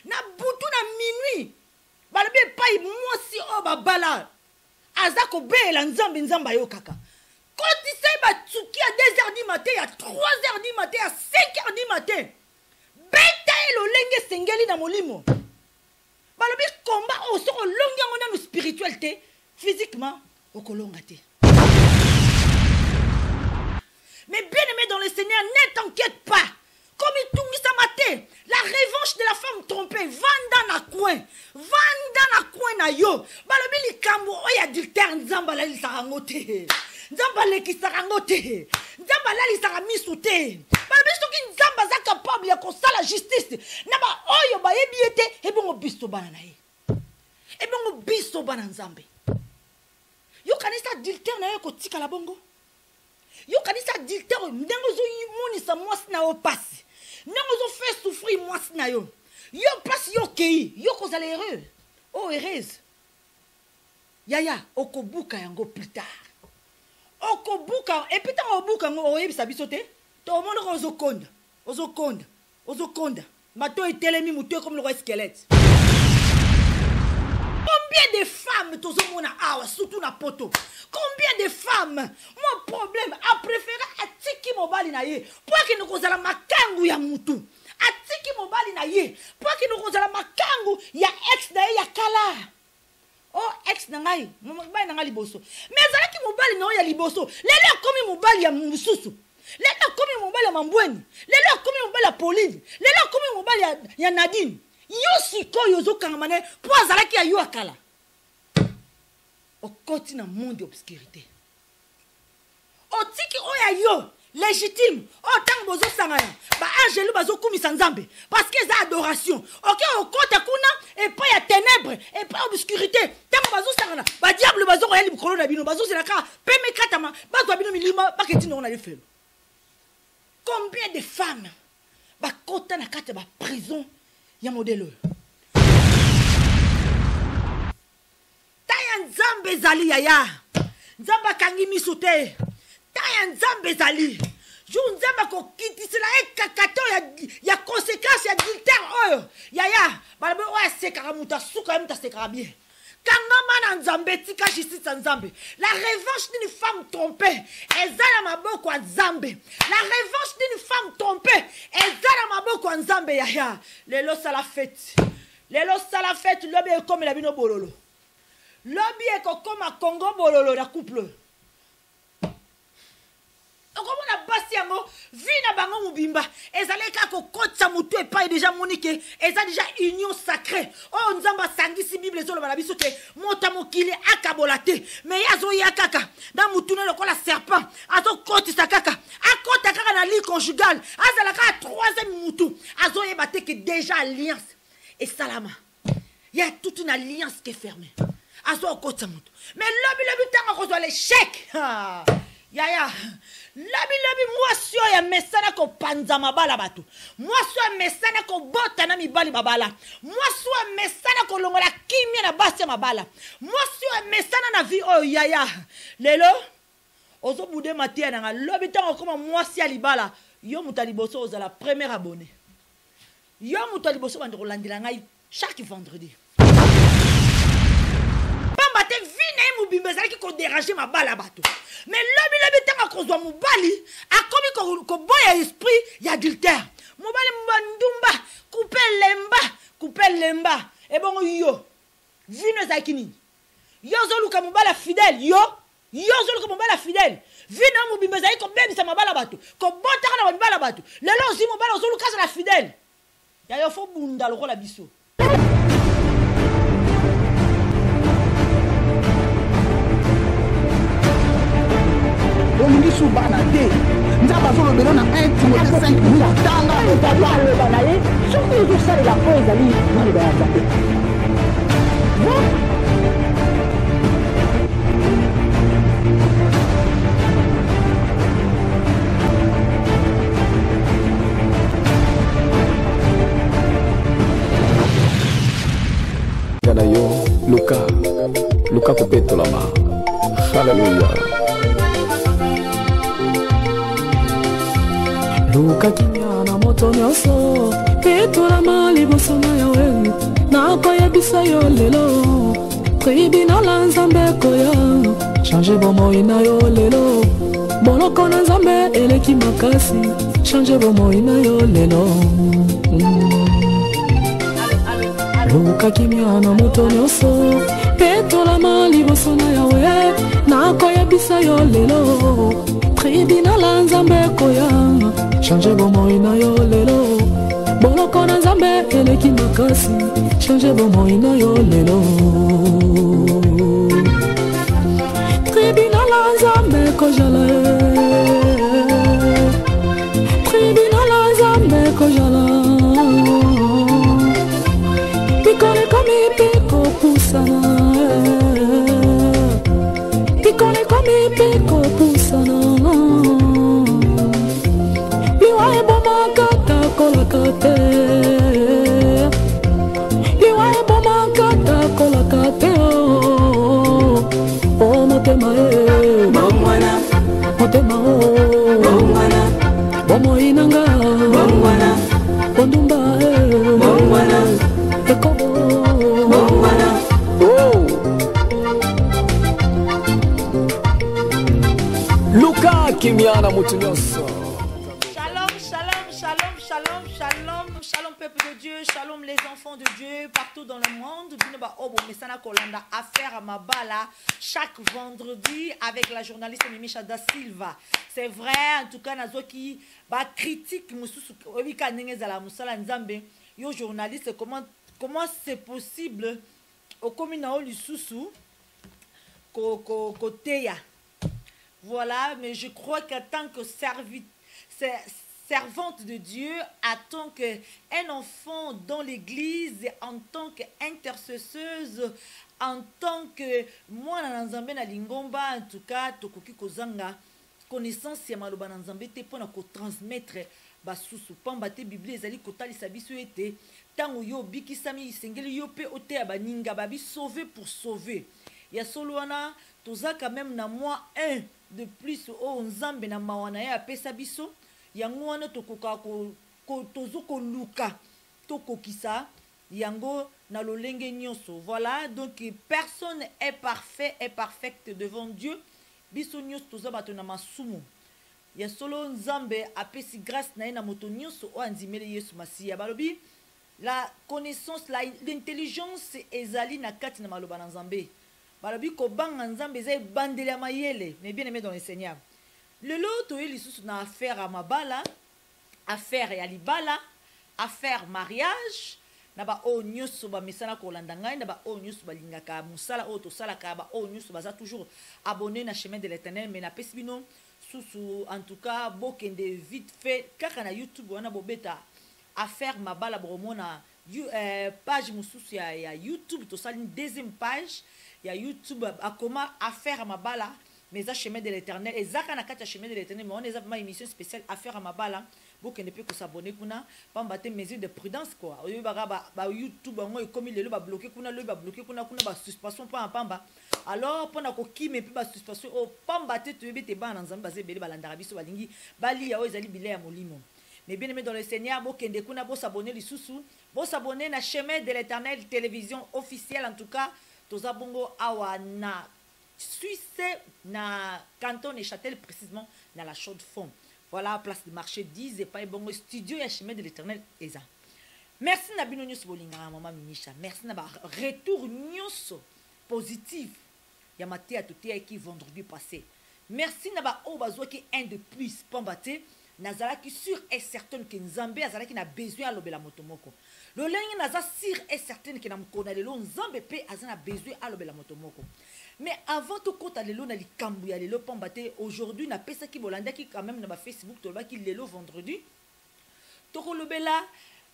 na butu na minuit balobi pai mwasi o babala azako bela nzambe nzamba yo kaka koti sai batsuki à 2h du matin à 3h du matin à 5h du matin beta elolenge sengeli na molimo balobi combat o soko longi ngona no spiritualité physiquement okolonga te. Mais bien aimé dans le Seigneur, ne t'inquiète pas. Comme il tourne sa maté, la revanche de la femme trompée, vanda na coin na yo. Balobi li kambo oya adultère nzamba la li sarangote. Nzamba le ki sarangote. Nzamba la li saramisute. Balobi soki nzamba za capable ya kosala justice. Na ba oyo ba yebiete e bongo biso bana na ye. E bongo biso bana nzambe. Yo kanisa adultère na yo ko tika la bongo. Yo kanisa adultère ndengo zo yimonisa mwasi na opasi. Ndengo zo fait souffrir mwasi na yo. Yo passe yo kei, yo kozala heureux. Oh heureuse. Yaya okobuka yango plus tard. Okobuka et puis tant obuka ngo oyebisa biso te. To mono ko ozokonda. Mato etelemi muto comme le roi squelette. Combien de femmes tozomona awa surtout na poto. Combien de femmes mon problème a préféré atiki mobali na ye pour que nous kozala makangu ya mutu. Atiki mobali na ye pour que nous kozala makangu ya ex na ye ya kala. Oh ex na ngai, mobali na ngai liboso. Mais zalaki mobali na ya liboso. Lelo komi mobali ya mususu. Lelo komi mobali ya mambweni. Lelo komi mobali ya Pauline. Lelo komi mobali ya Nadine. Yo sikoyo zo kangamane pour azalaki ya yo akala. Au côté na monde obscurité. Otiki oya yo légitime. O tang bozo sangaya. Ba angelu bazo kumisa nzambe parce que c'est adoration. OK au côté kuna et pas ya ténèbres et pas obscurité. Tang bazo sangana. Ba diable bazo royal bikolo na bino bazo selaka peme katama bazo bino milima paketi na le fait. Combien de femmes ba kota na kata ba prison ya modèle. Nzambe zali yaya nzamba kangi misute taya nzambe zali ju nzamba ko kitisela ekakato ya conséquence ya adultère oyo yaya balabe oya sekara muta suka muta sekara bien kanga mana nzambe tika justice nzambe la revanche d'une femme trompée ezala maboko ya nzambe la revanche d'une femme trompée ezala maboko ya nzambe yaya lelo sala fête lobe comme la bino bololo. Lobby est comme à Congo bololo la couple. Comme on a passé un mot, vina bango mubimba. Ezaleka ko kotsa mutu et pas déjà monique. Eza déjà union sacrée. Oh nzamba sangi si Bible zolo balabiso te. Mota mokile akabolate. Mais yazo yakaka. Dans mutu ne le kola serpent. Azo koti sakaka. Akota kaka na lit conjugale. Azalaka troisième mutu. Azo yebate que déjà alliance. Et salama. Il y a toute une alliance qui est fermée. Azo kota mutu. Mais lobby tanga ko zo l'échec. Yaya. Labi mwasio ya mesana ko panza mabala batu. Mwasio ya mesana ko bota na mibali mabala. Mwasio ya mesana ko longola kimia na basi mabala. Mwasio ya mesana na vi o yaya. Lelo ozo bude matia na lobi tango koma mwasi ya libala. Yo mutaliboso oza la première abonnée. Yo mutaliboso bande rolandila ngai chaque vendredi. Pambate vine mubimbe qui ko déranger mabala batu. Mais lobi tanga kozwa mubali akomi ko boya esprit ya adultère. Mubali mbandumba couper lemba et bon yo vino zakini yo zoluka mubala fidèle yo zoluka mubala fidèle vino mubimbe zaki ko bebisa mabala batu ko botaka na mabala batu lelo zi mubala zoluka za la fidèle ya yo fo bunda lokola biso. Omingi subana te nzaba solo belo na 1 Timothée 5 tanga papa le banaye surtout ça la pose ali mali ba ya na yo luka kopetolama. Haleluya. Luka kimia na moto nyonso petolama liboso na yawe nakoyebisa yo lelo tribunal ya nzambe koya change bomoi na yo lelo boloko na nzambe eleki makasi change bomoi na yo lelo. Luka kimia na moto nyonso petolama liboso na yawe nakoyebisa yo lelo tribunal ya nzambe koya change bomoi na yo lelo boloko na nzambe eleki makasi change bomoi na yo lelo. Tribunal ya nzambe kojala tribunal ya nzambe kojala pikole komi piko pusana pikole komi piko pusana liwa eboma kata kolakate liwa eboma kata kolakate o motema e bomwana motema o bomwana bomo inanga bomwana bondumba e bomwana eko bomwana Luka kimia na mutu nyonso. Shalom peuple de Dieu, shalom les enfants de Dieu partout dans le monde. Affaire à Mabala chaque vendredi avec la journaliste Mimisha Da Silva. C'est vrai, en tout cas, Nazoki ba critique Obika Nengezala Musala Nzambe. Yo journaliste, comment c'est possible au communao Lisusu Koteya. Voilà, mais je crois qu'en tant que servante de Dieu, en tant qu'un enfant dans l'église, en tant qu'intercesseuse, en tant que moi, Nzambe na lingomba, en tout cas, tokoki kozanga connaissance ya maloba Nzambe te pona ko transmettre basusu pamba te Bible ezali kotalisa biso ete tango yo bikisami isengeli yo pe ote ya baninga babi sauver pour sauver. Ya solo wana toza quand même na moi un de plus o Nzambe na mawana ya pesa biso. Yango wana tokoka tozoko luka tokokisa yango na lolenge nyonso. Voilà, donc personne est parfait et parfaite devant Dieu. Biso nyonso toza bato na masumu. Ya solo Nzambe apesi grâce na na moto nyonso o andimeli Yesu Masiya. Balobi la connaissance, l'intelligence ezali na kati na maloba na Nzambe. Balobi ko banga Nzambe ezali bandeli ya mayele. Mais bien aimé dans le Seigneur. Le lot il y a affaire à Mabala, affaire à Libala, affaire mariage, naba o nyusu ba misala ko landanga, naba o nyusu ba lingaka musala o to sala ka ba o nyusu baza toujours abonné na chemin de l'Éternel mais na pesbino sous en tout cas bokende vite fait kaka na YouTube wana bobeta affaire Mabala bromona page mususu ya YouTube to sala une deuxième page ya YouTube akoma affaire Mabala mais à chemin de l'Éternel et zaka na kata chemin de l'Éternel mais on est ma émission spéciale affaire à Mabala beaucoup ne peut que s'abonner kuna pas battre mesures de prudence quoi au ba YouTube ngo comme il le ba bloquer kuna le ba bloquer kuna ba suspension pas en pamba alors pendant ko ki me ba suspension o pamba te tu bete ba na Nzambe bazé bele balandara biso balingi bali ya o ezali bile ya molimo. Mais bien aimé dans le Seigneur bokende kuna bo s'abonner lisusu bo s'abonner na chemin de l'Éternel télévision officielle en tout cas toza bongo awana Suisse na canton Neuchâtel précisément dans la chaude fond. Voilà place de marché 10 et pas bon studio et chemin de l'Éternel eza. Merci na bino nyos bolinga maman Minisha. Merci na ba retour nyos positif. Ya maté à tout qui vendredi passé. Merci na ba o bazo qui un de plus pambate nazala qui sûr et certain que Nzambe azala qui n'a besoin à lobela motomoko. Le lengi naza sûr et certain que na mkona lelo Nzambe pe azana besoin à lobela motomoko. Mais avant tout compte lelo na likambu ya lelo pambate aujourd'hui na pesa ki bolanda ki quand même na ba Facebook to ba ki lelo vendredi to lobela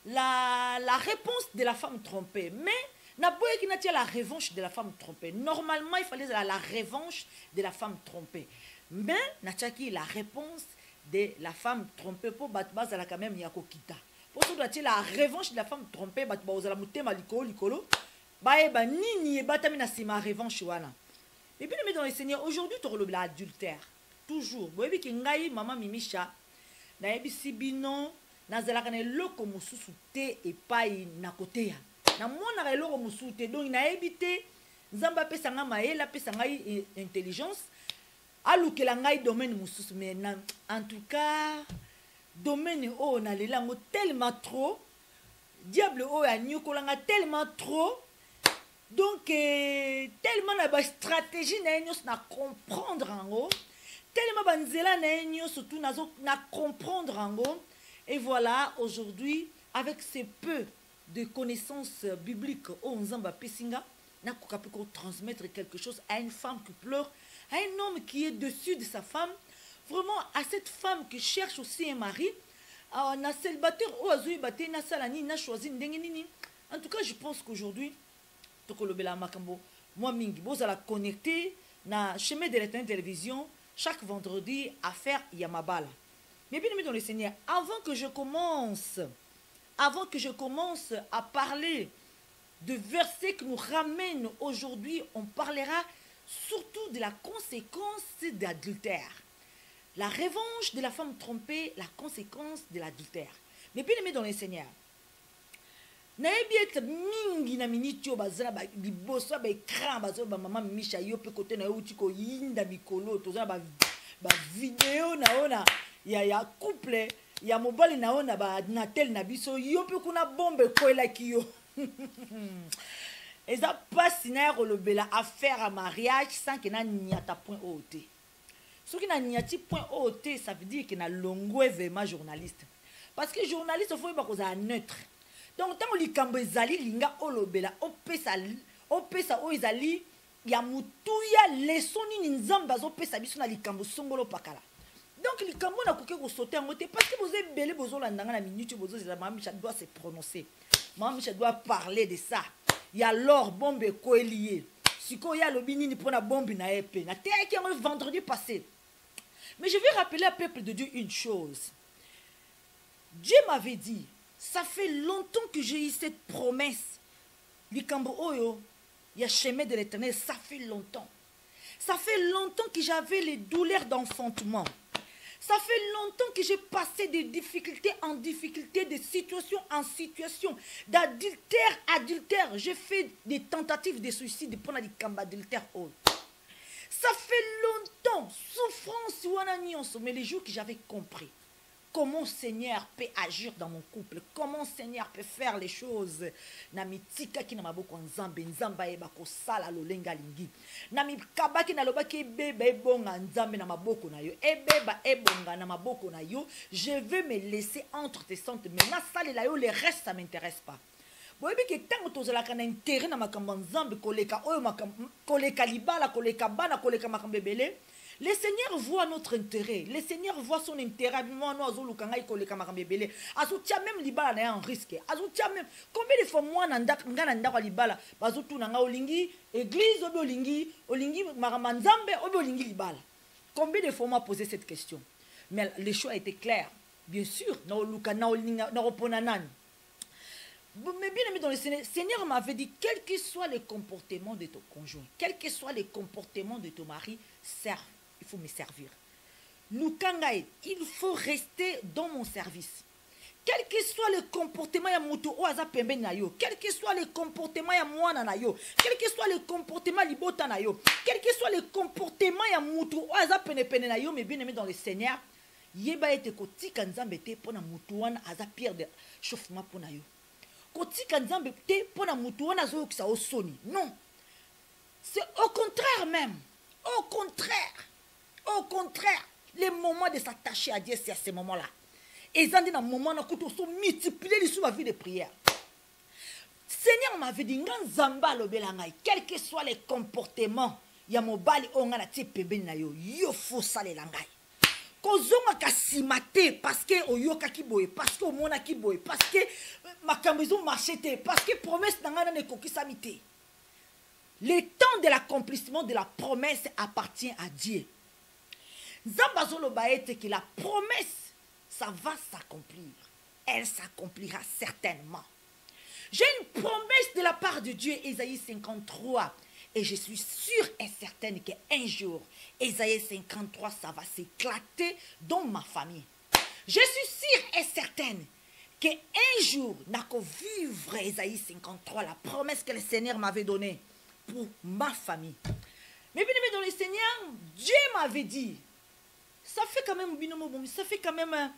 la réponse de la femme trompée mais na boye ki na tia la revanche de la femme trompée. Normalement il fallait la revanche de la femme trompée mais na tia ki la réponse de la femme trompée pour batba la quand même ya kokita pour tout la revanche de la femme trompée batba ozala mutema likolo Baeba nini e batami na sima revanche wana. Et puis mais dans le Seigneur aujourd'hui tu relèves l'adultère. Toujours. Boyebi ki ngai maman Mimisha na ebisi bino nazalaka na eloko mosusu te epai na kote ya. Na mona ka eloko mosusu te donc na ebite nzamba pesa nga maela pesa ngai intelligence alukela ngai domaine mosusu mais en tout cas domaine o na lelango tellement trop diable o ya nyokolanga tellement trop donc tellement na ba stratégie na nyos na comprendre ango tellement banzela na nyos surtout na comprendre ango et voilà aujourd'hui avec ces peu de connaissances bibliques o nzamba pesinga na kokapiko transmettre quelque chose à une femme qui pleure, à un homme qui est dessus de sa femme, vraiment à cette femme qui cherche aussi un mari, à un célibataire ou à Zoui Baté, na salani, na choisi ndengenini. En tout cas, je pense qu'aujourd'hui, Tokolobela Makambo, moi mingi, vous allez connecter na chemin de la télévision chaque vendredi à faire Yamabala. Mais bien aimé dans le Seigneur, avant que je commence à parler de versets qui nous ramènent aujourd'hui, on parlera surtout de la conséquence d'adultère. La revanche de la femme trompée, la conséquence de l'adultère. Mais bien aimé dans le Seigneur, naebiet mingi na minitio bazana ba biboso ba écran bazo ba maman Misha yo pe côté na uti ko yinda mikolo tozana ba vidéo na ona ya couple ya mobali na ona ba na tel na biso yo pe kuna bombe ko la kiyo. Et ça passe na affaire à mariage sans que na niata point OT. Ce qui na niati point OT, ça veut dire que na longo vraiment journaliste. Parce que journaliste faut pas cause neutre. Donc tant li kambo ezali linga olobela opesa o ezali ya mutuya lesoni nzamba zo pesa biso na likambo songolo pakala. Donc likambo na koke ko sauter en côté parce que vous êtes belé bozo la ndanga na minute bozo la maman Micha doit se prononcer. Maman Micha doit parler de ça. Il y a l'or bombe ko lié. Siko ya lobini ni pour la bombe na épée. Na terre qui est vendredi passé. Mais je vais rappeler au peuple de Dieu une chose. Dieu m'avait dit, ça fait longtemps que j'ai eu cette promesse. Likambo oyo, il y a chemin de l'Éternel, ça fait longtemps. Ça fait longtemps que j'avais les douleurs d'enfantement. Ça fait longtemps que j'ai passé de difficulté en difficulté, de situation en situation, d'adultère à adultère. J'ai fait des tentatives de suicide pour les combats d'adultère. Ça fait longtemps, souffrance, mais les jours que j'avais compris comment Seigneur peut agir dans mon couple, comment Seigneur peut faire les choses. Nami tika ki na maboko nzambe nzamba eba ko sala lolenga lingi. Nami kaba ki na loba ki beba ebonga nzambe na maboko na yo. Ebeba ebonga na maboko na yo. Je vais me laisser entre tes centres. Mais na sale la yo, le reste ça m'intéresse pas. Boyebi ke tango tozala kana intérêt na makambo nzambe koleka oyo makambo koleka libala koleka bana koleka makambo belé. Le Seigneur voit notre intérêt. Le Seigneur voit son intérêt. Moi, nous avons même libala en risque. Même combien de fois moi nanda libala bazutu nanga olingi église olingi maramanzambe olingi libala. Combien de fois moi posé cette question? Mais le choix était clair. Bien sûr, na oluka na olinga na oponanani. Mais bien aimé dans le Seigneur m'avait dit, quel que soit le comportement de ton conjoint, quel que soit le comportement de ton mari, serve. Il faut me servir. Lukangaï, il faut rester dans mon service. Quel que soit le comportement ya mutu oaza pembe na yo, quel que soit le comportement ya mwana na yo, quel que soit le comportement libota na yo, quel que soit le comportement ya mutu oaza pene na yo, mais bien aimé dans le Seigneur, yeba ete kotika nzambe te pona mutu wana aza pierre de chauffement pona yo. Kotika nzambe te pona mutu wana zo kisa osoni. Non. C'est au contraire même. Au contraire. Au contraire, les moments de s'attacher à Dieu, c'est à ces moments-là. Et ils ont dit dans moment où ils sont multipliés sur ma vie de prière. Seigneur m'avait dit, quel que soit les comportements, il y a mon bali, on a la type yo, yo faut ça les langai. Kozonga kasimate parce que oyoka kiboye, parce que omona kiboye, parce que makambizo machete, parce que promesse n'angana ne kokisamite. Le temps de l'accomplissement de la promesse appartient à Dieu. Zambazolo baete que la promesse, ça va s'accomplir. Elle s'accomplira certainement. J'ai une promesse de la part de Dieu, Ésaïe 53. Et je suis sûre et certaine qu'un jour, Ésaïe 53, ça va s'éclater dans ma famille. Je suis sûre et certaine qu'un jour, n'a qu'à vivre Ésaïe 53, la promesse que le Seigneur m'avait donnée pour ma famille. Mais bien aimé dans le Seigneur, Dieu m'avait dit, ça fait quand même, ça fait quand même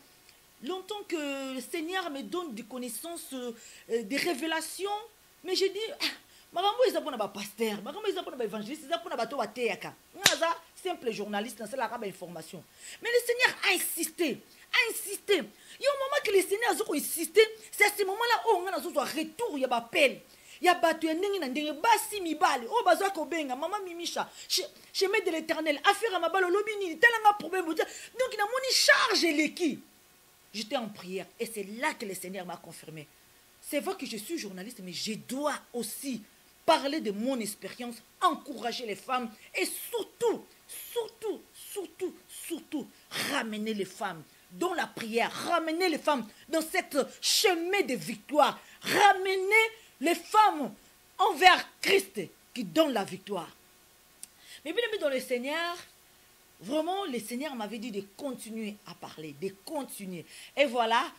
longtemps que le Seigneur me donne des connaissances, des révélations, mais j'ai dit, maman, ils ont un pasteur, maman, ils ont un évangéliste, ils ont un bateau à théâtre. Simple journaliste, c'est la rabe information. Mais le Seigneur a insisté. Il y a un moment que le Seigneur a insisté, c'est à ce moment-là où on a un retour, il y a un appel. Il y a battu un ndenge basi mibale o bazwa ko benga maman mimisha chemin de l'Éternel affaire ma balle lobini telanga problème donc il a moni charge l'équipe. J'étais en prière et c'est là que le Seigneur m'a confirmé. C'est vrai que je suis journaliste mais je dois aussi parler de mon expérience, encourager les femmes et surtout ramener les femmes dans la prière, ramener les femmes dans cette chemin de victoire, ramener les femmes envers Christ qui donne la victoire. Mais bien aimé dans le Seigneur, vraiment le Seigneur m'avait dit de continuer à parler, de continuer. Et voilà,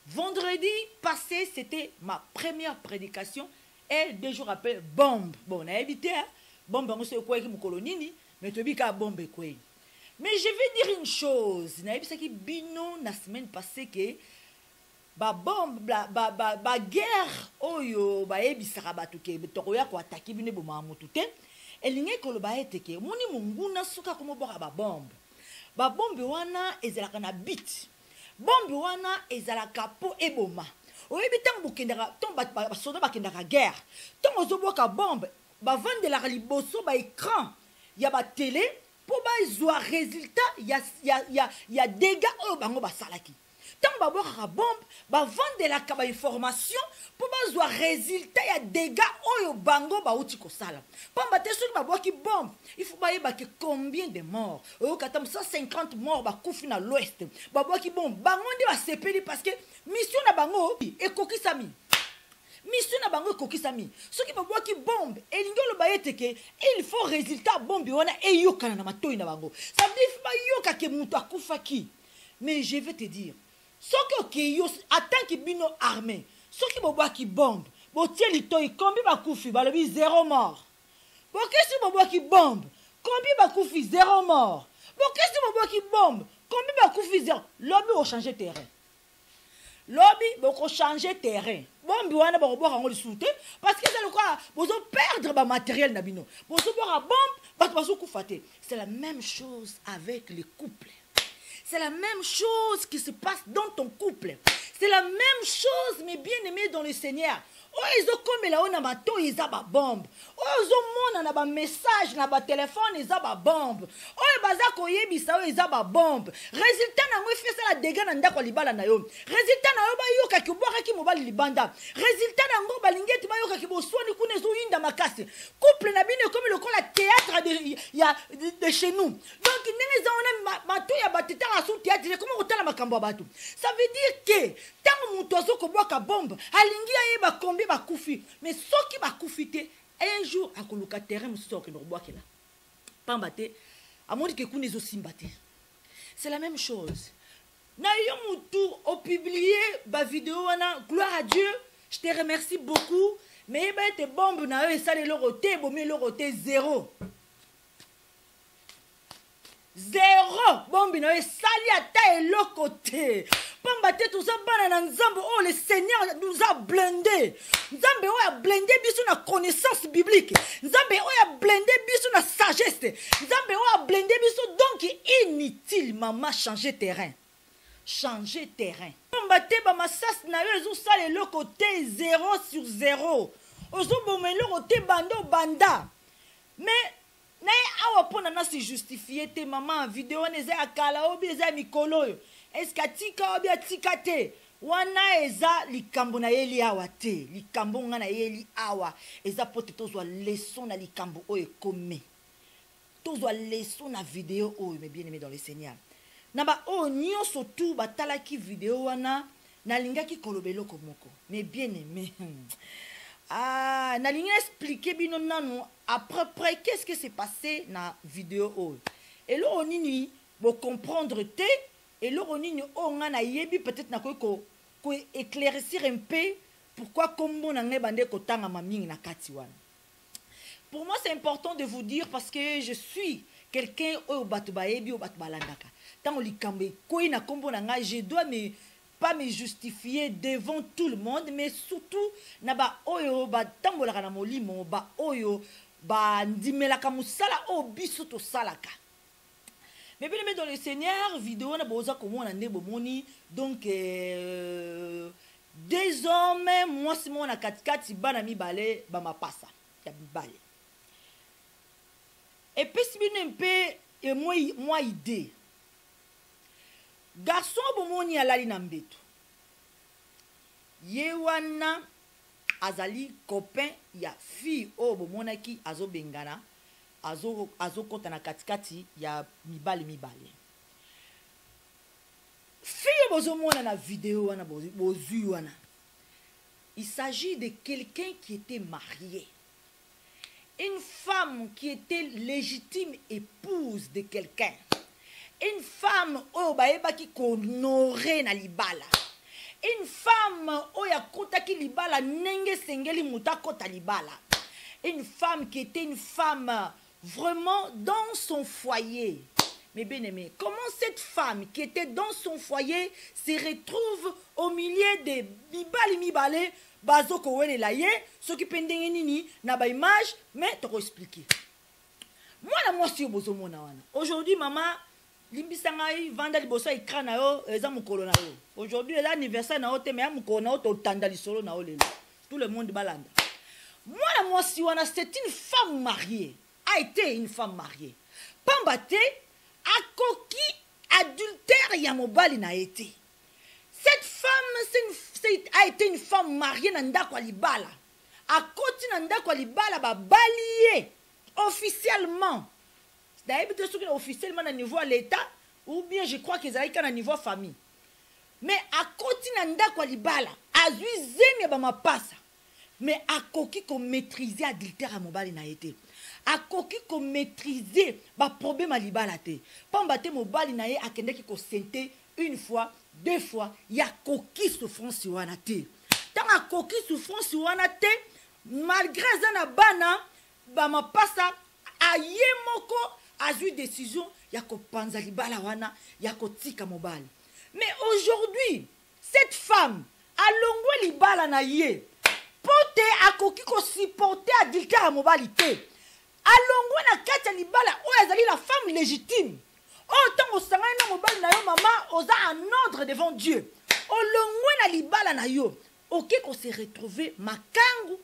vendredi passé, c'était ma première prédication. Et 2 jours après, bombe. Bon, on a évité, hein? Bombe, on sait quoi qui me colonini, mais tu as bombe quoi. Mais je vais dire une chose. On a évité qui bino la semaine passée que ba bombe ba guerre oyo ba ebisaka batu ke tokoya ko attaquer bine bo mamutu te elinge ko lo ba eteke moni munguna suka ko moboka ba bombe wana ezalaka na bit bombe wana ezalaka po eboma oyebi tango bokendaka ton ba soda bakendaka guerre tango ozoboka bombe ba vandelaka liboso ba écran ya ba télé po ba zwa résultat ya dégâts oyo bango basalaki. Tant que vous avez une bombe, vous vendez la information pour vous avoir résultat et dégâts au bango ba uti ko sala. Pamba te soki ba boki bombe, il faut ba yeba que combien de morts. O katam 150 morts ba kufi na l'ouest. Ba boki bombe, bango ndi ba sepeli parce que mission na bango e kokisami. Mission na bango e kokisami. Soki ba boki bombe, elingolo ba yeteke, il faut résultat bombe wana e yoka na matoi na bango. Ça veut dire ba yoka ke mutu akufaki. Mais je vais te dire ce qui attend qui bino armé, ce qui boit qui bombe, botier litoi, combien va koufi, va le 0 mort. Pourquoi si boit qui bombe, combien va koufi 0 mort. Pourquoi si boit qui bombe, combien va koufi 0. Lobby au changer terrain. Lobby beaucoup changer terrain. Bombe wana ba boire en le souté parce que c'est le quoi, vous perdre ba matériel na bino. Vous boire bombe, ba koufaté. C'est la même chose avec les couples. C'est la même chose qui se passe dans ton couple. C'est la même chose, mes bien-aimés dans le Seigneur. Oh, ils ont comme là, on a bateau, ils ont une bombe. Oh, ils ont un message, ils ont un téléphone, ils ont une bombe. Oh, ils ont une bombe. Résultat, ils ont fait ça, la dégâts, ils ont libala na yo. Résultat, ils ont fait ça, ils ont fait libanda. Résultat, ils ont fait ça, ils ont fait ça, makasi. Couple na bino comme le la théâtre de chez nous. Donc, ils ont un bateau, il y a bateta à son théâtre, comment on t'a la makambo bateau. Ça veut dire que, tant que mon oiseau ko boka bombe, alingi ayeba combien ba koufi, mais ce qui va koufiter un jour à koluka terrain monsieur que nous bois là. Pambate, à mon que kounes aussi mbate. C'est la même chose. Na yo mutu au publié ba vidéo wana gloire à Dieu. Je te remercie beaucoup, mais ba te bombe na yo ça le roté, bomé le roté 0. 0 bombe na yo sali ata et le côté. Pambate tout ça banana nzambe oh le Seigneur nous a blindé. Nzambe oh a blindé biso na connaissance biblique. Nzambe oh a blindé biso na sagesse. Nzambe oh a blindé biso donc inutile maman changer terrain. Changer terrain. Pambate ba masas na yo ezo sale le côté 0 sur 0. Ozo bomelo côté bando banda. Mais na awa pona na se justifier te maman vidéo neze akala obi eza mikolo yo. Est-ce que tika obi atika te wana eza likambo na yeli awa te likambo nga na yeli awa eza pote tozwa leçon na likambo o ekome tozwa leçon na vidéo o mais bien aimé dans le Seigneur na ba o nyonso tout batalaki vidéo wana nalingaki kolobelo komoko mais bien aimé nalingi expliquer bino nanu à peu près qu'est-ce qui s'est passé na vidéo oyo eloko nini bo comprendre te eloko nini oyo nga nayebi peut-être nakoki ko éclaircir un peu pourquoi kombo na ngai bande kotangama mingi na kati wana. Pour moi c'est important de vous dire parce que je suis quelqu'un oyo bato bayebi oyo bato balandaka ntango likambo ekoyi na kombo na ngai je dois pas me justifier devant tout le monde mais surtout na ba oyo batambolaka na molimo ba oyo bandimelaka mosala oyo biso tosalaka. Mais bien aimé dans le Seigneur, vidéo na boza komona nde bomoni donc deux hommes moi si mona katikati bana mibale ba mapasa ya mibale. Et puis si bien un peu moi idée. Garçon bomoni alali na mbeto. Ye wana azali copain ya fille o bomonaki azo bengana. Azo kota na katikati ya mibale. Fille bozomona na vidéo wana bozui wana. Il s'agit de quelqu'un qui était marié. Une femme qui était légitime épouse de quelqu'un. Une femme oyo bayebaki kohonorer na libala. Une femme oyo akotaki libala nenge sengeli muta kota libala. Une femme qui était une femme vraiment dans son foyer. Mais bien aimé, comment cette femme qui était dans son foyer se retrouve au milieu des mibale bazoko wele la ye, ce qui pendenge nini na ba image, mais t'as expliqué. Moi si bozo mona wana. Aujourd'hui maman limbisa ngai vanda liboso écran na yo eza mukolo na yo. Aujourd'hui l'anniversaire na yo te mais mukolo na yo to tanda lisolo na yo lelo. Tout le monde balanda. Moi si wana c'est une femme mariée. A été une femme mariée. Pambate a coquille adultère ya mobali na été. Cette femme a été une femme mariée na ndako libala. A koti na ndako libala ba balié officiellement. D'ailleurs officiellement na niveau à l'état ou bien je crois qu'ils allaient na niveau famille. Mais a koti na ndako libala azui zemi ba mapasa. Mais a coquille qu'on maîtriser adultère à mobali na été. A coquille qu'on maîtriser ba problème à libala te. Pambate mobali na ye akendeki ko sente une fois, deux fois, ya coquille souffrance wana te. Tant a coquille souffrance wana te, malgré zana bana ba mapasa aye moko azui décision ya ko panza libala wana ya ko tika mobali. Mais aujourd'hui, cette femme a longwe libala na ye. Pote akoki ko supporter adultère à mobalité. Alongwe na kati libala o ezali la femme légitime. Autant o sanga na mobali na yo maman oza en ordre devant Dieu. Olongwe na libala na yo. OK ko se retrouver makangu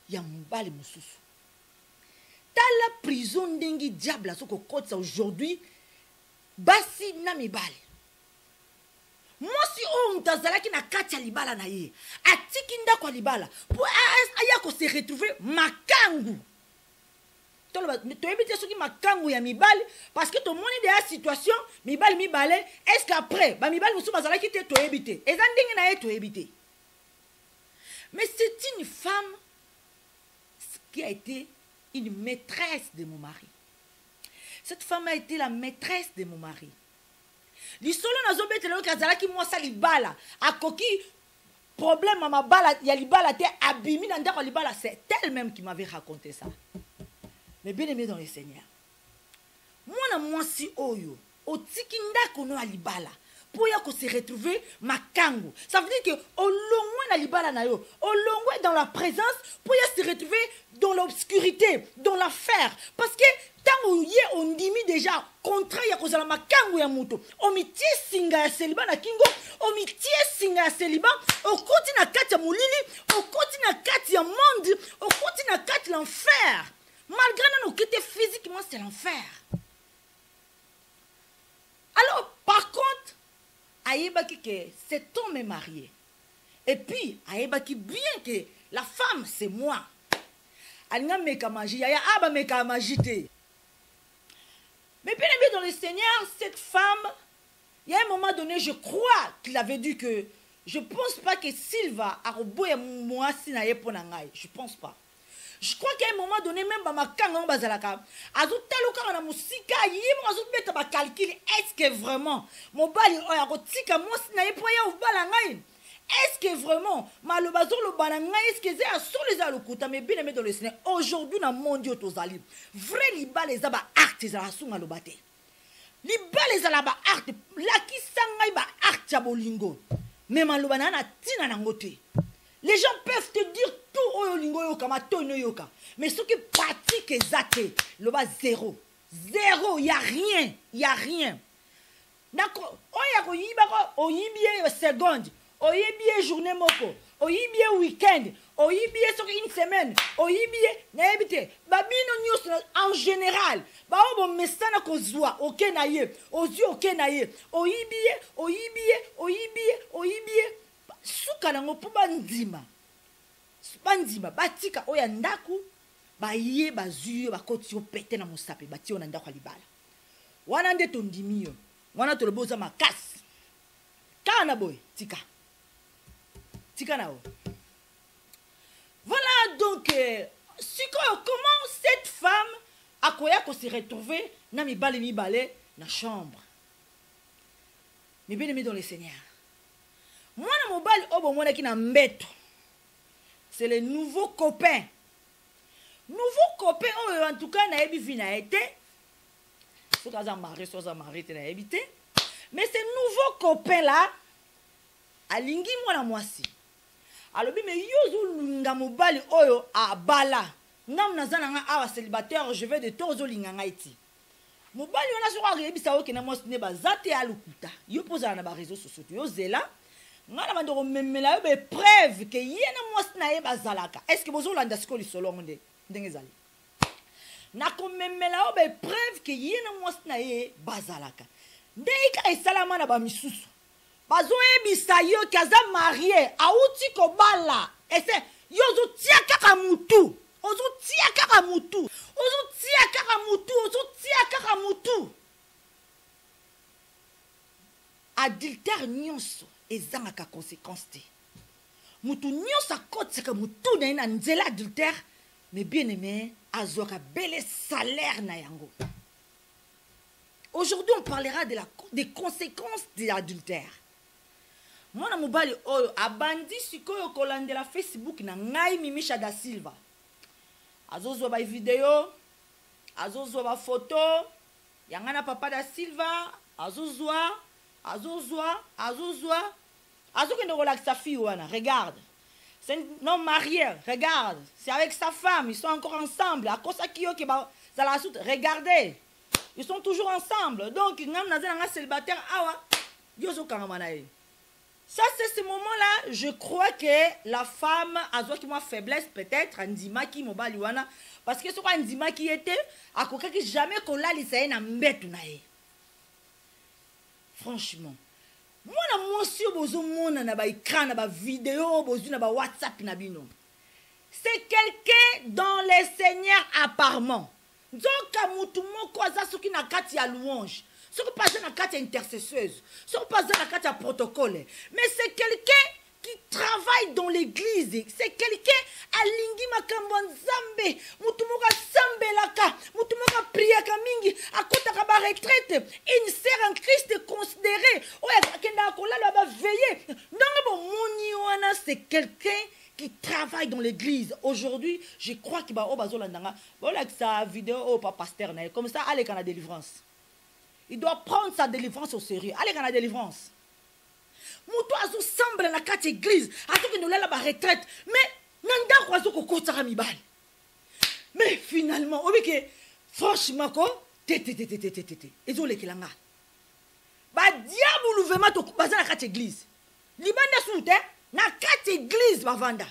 ya mobali mususu. Tala prison ndengi diable soko kotsa aujourd'hui basi na mibali. Moi si on tazalaki na kati libala na ye atiki ndako libala pour aya ko se retrouver makangu to ebite soki makangu ya mibali parce que to moni de la situation mibali est-ce qu'après ba mibali musu bazalaki te to ebite eza ndenge na ye to ebite. Mais c'est une femme qui a été une maîtresse de mon mari. Cette femme a été la maîtresse de mon mari. Lisolo nazo betelo kazalaki mwasa libala akoki problème à ma bala ya libala te abimi na ndako libala, c'est elle-même qui m'avait raconté ça. Mais bien aimé dans le Seigneur, moi si oyo otiki ndako no libala pour ya ko se retrouver makangu, ça veut dire que au longwe na libala na yo au longwe dans la présence pour ya se retrouver dans l'obscurité, dans l'affaire, parce que tant ye on dimi déjà contrat ya kozala makangu ya muto omiti singa ya celibat na kingo omiti singa ya celibat okoti na kati ya mulili okoti na kati ya monde okoti na kati l'enfer, malgré non okite physiquement c'est l'enfer. Alors par contre ayebaki que cet homme est marié et puis ayebaki bien que la femme c'est moi alinga meka magie ya aba meka magie te. Mais bien aimé dans le Seigneur, cette femme, il y a un moment donné, je crois qu'il avait dit que Je pense pas que Silva a roboya moi si na ye pona ngai. Je pense pas. Je crois qu'à un moment donné, même dans ma kanga bazalaka, azo taluka na musika yimo azo beta ba calcul. Est-ce que vraiment mon bali oya kotika moi si na ye poya ou bala ngai? Est-ce que vraiment malobazor le bala ngai est-ce que c'est à sur les alukuta mais bien aimé dans le Seigneur. Aujourd'hui dans mon Dieu tozali. Vrai liba les aba art za sunga lo bate. Liba les alaba art la ki sangai ba art ya bolingo. Mais malobana na tina na ngote. Les gens peuvent te dire tout oyo lingo yoka matono yoka. Mais ce qui pratique zate, le bas zéro. Zéro, il y a rien, il y a rien. D'accord. Oya ko yibako oyibie seconde, oyibie journée moko, oyibie week-end, oyibie sur une semaine, oyibie naebite. Babino news en général. Ba obo mesana ko zwa, OK na ye, ozu OK na ye. Oyibie. Suka nango po bandima batika oya ndaku baye bazuyo bakoti yo pete na mosape batio na ndaku libala wana nde tondimi yo wana toloboza makasi kana boy tika nao. Voilà donc comment cette femme akoya ko se retrouver na mibale na chambre. Mais bien aimé dans le Seigneur. Moi, mon bal, c'est le nouveau copain. Nouveau copain, en tout cas, n'a pas été. Mais ce nouveau copain là, a lingi moi moi si. Alors, mais yozo lunga mobile oyo a bala. Nam nazana nga awa célibataire, je vais de tozo linga ngaiti. Mobile on a sur arébisa oke na moi ne bazate alukuta. Yo posa na ba réseaux sociaux yo zela. Ngana bandoro memela be preuve que yena mwasna ye bazalaka. Est-ce que bozo landa siko li solo nde ndengezali? Na ko memela be preuve que yena mwasna ye bazalaka. Ndeika esalama na ba misusu. Bazo ebisa yo kaza marié auti ko bala. Ese yozo tia kaka mutu. Ozo tia kaka mutu. Adultère nyonso ezangaka conséquence te. Mutu nyonso akotisaka mutu na ina nzela adultère, mais bien aimé azwaka bel salaire na yango. Aujourd'hui on parlera des conséquences de l'adultère. Mwana mobali oyo abandi sikoyo kolandela Facebook na ngai Mimisha da Silva. Azozwa ba video, azozwa ba photo, yangana papa da Silva, azozwa azokende relax sa fille wana, regarde. C'est un homme marié, regarde. C'est avec sa femme, ils sont encore ensemble. À cause de qui ba ça la soute, regardez. Ils sont toujours ensemble. Donc ngam naza nga célibataire awa, yozo kangamanae. Ça, c'est ce moment-là, je crois que la femme a qui moi faiblesse peut-être, Andima qui mobaliwana, parce que ce quoi Andima qui était, à quoi que jamais qu'on l'a laissé na mbetu nae. Franchement, moi na monsieur bozo mona na ba écran na ba vidéo bozo na ba WhatsApp na bino. C'est quelqu'un dans les seigneurs apparemment. Donc à mutu moko aza soki na kati ya louange. Ce qui passe dans la carte intercesseuse, ce qui passe dans la carte protocole, mais c'est quelqu'un qui travaille dans l'église, c'est quelqu'un à lingi makambo nzambe, mutumoka sambelaka, mutumoka priaka mingi, akotaka ba retraite, une sœur en Christ considérée, oya kenda kola la ba veiller. Donc moni wana c'est quelqu'un qui travaille dans l'église. Aujourd'hui, je crois qu'il va au bazolandanga, voilà que sa vidéo au pasteur comme ça allez quand la délivrance. Il doit prendre sa délivrance au sérieux. Allez, dans la délivrance. Moutou azo semble na carte église. Azo que nous la retraite. Mais, nanda kwazo koko taramibal. Mais finalement, obike, franchement, quoi, Ezo le kilanga. Ba diable ouvement to baza na carte église. Libanda soute, na carte église bavanda.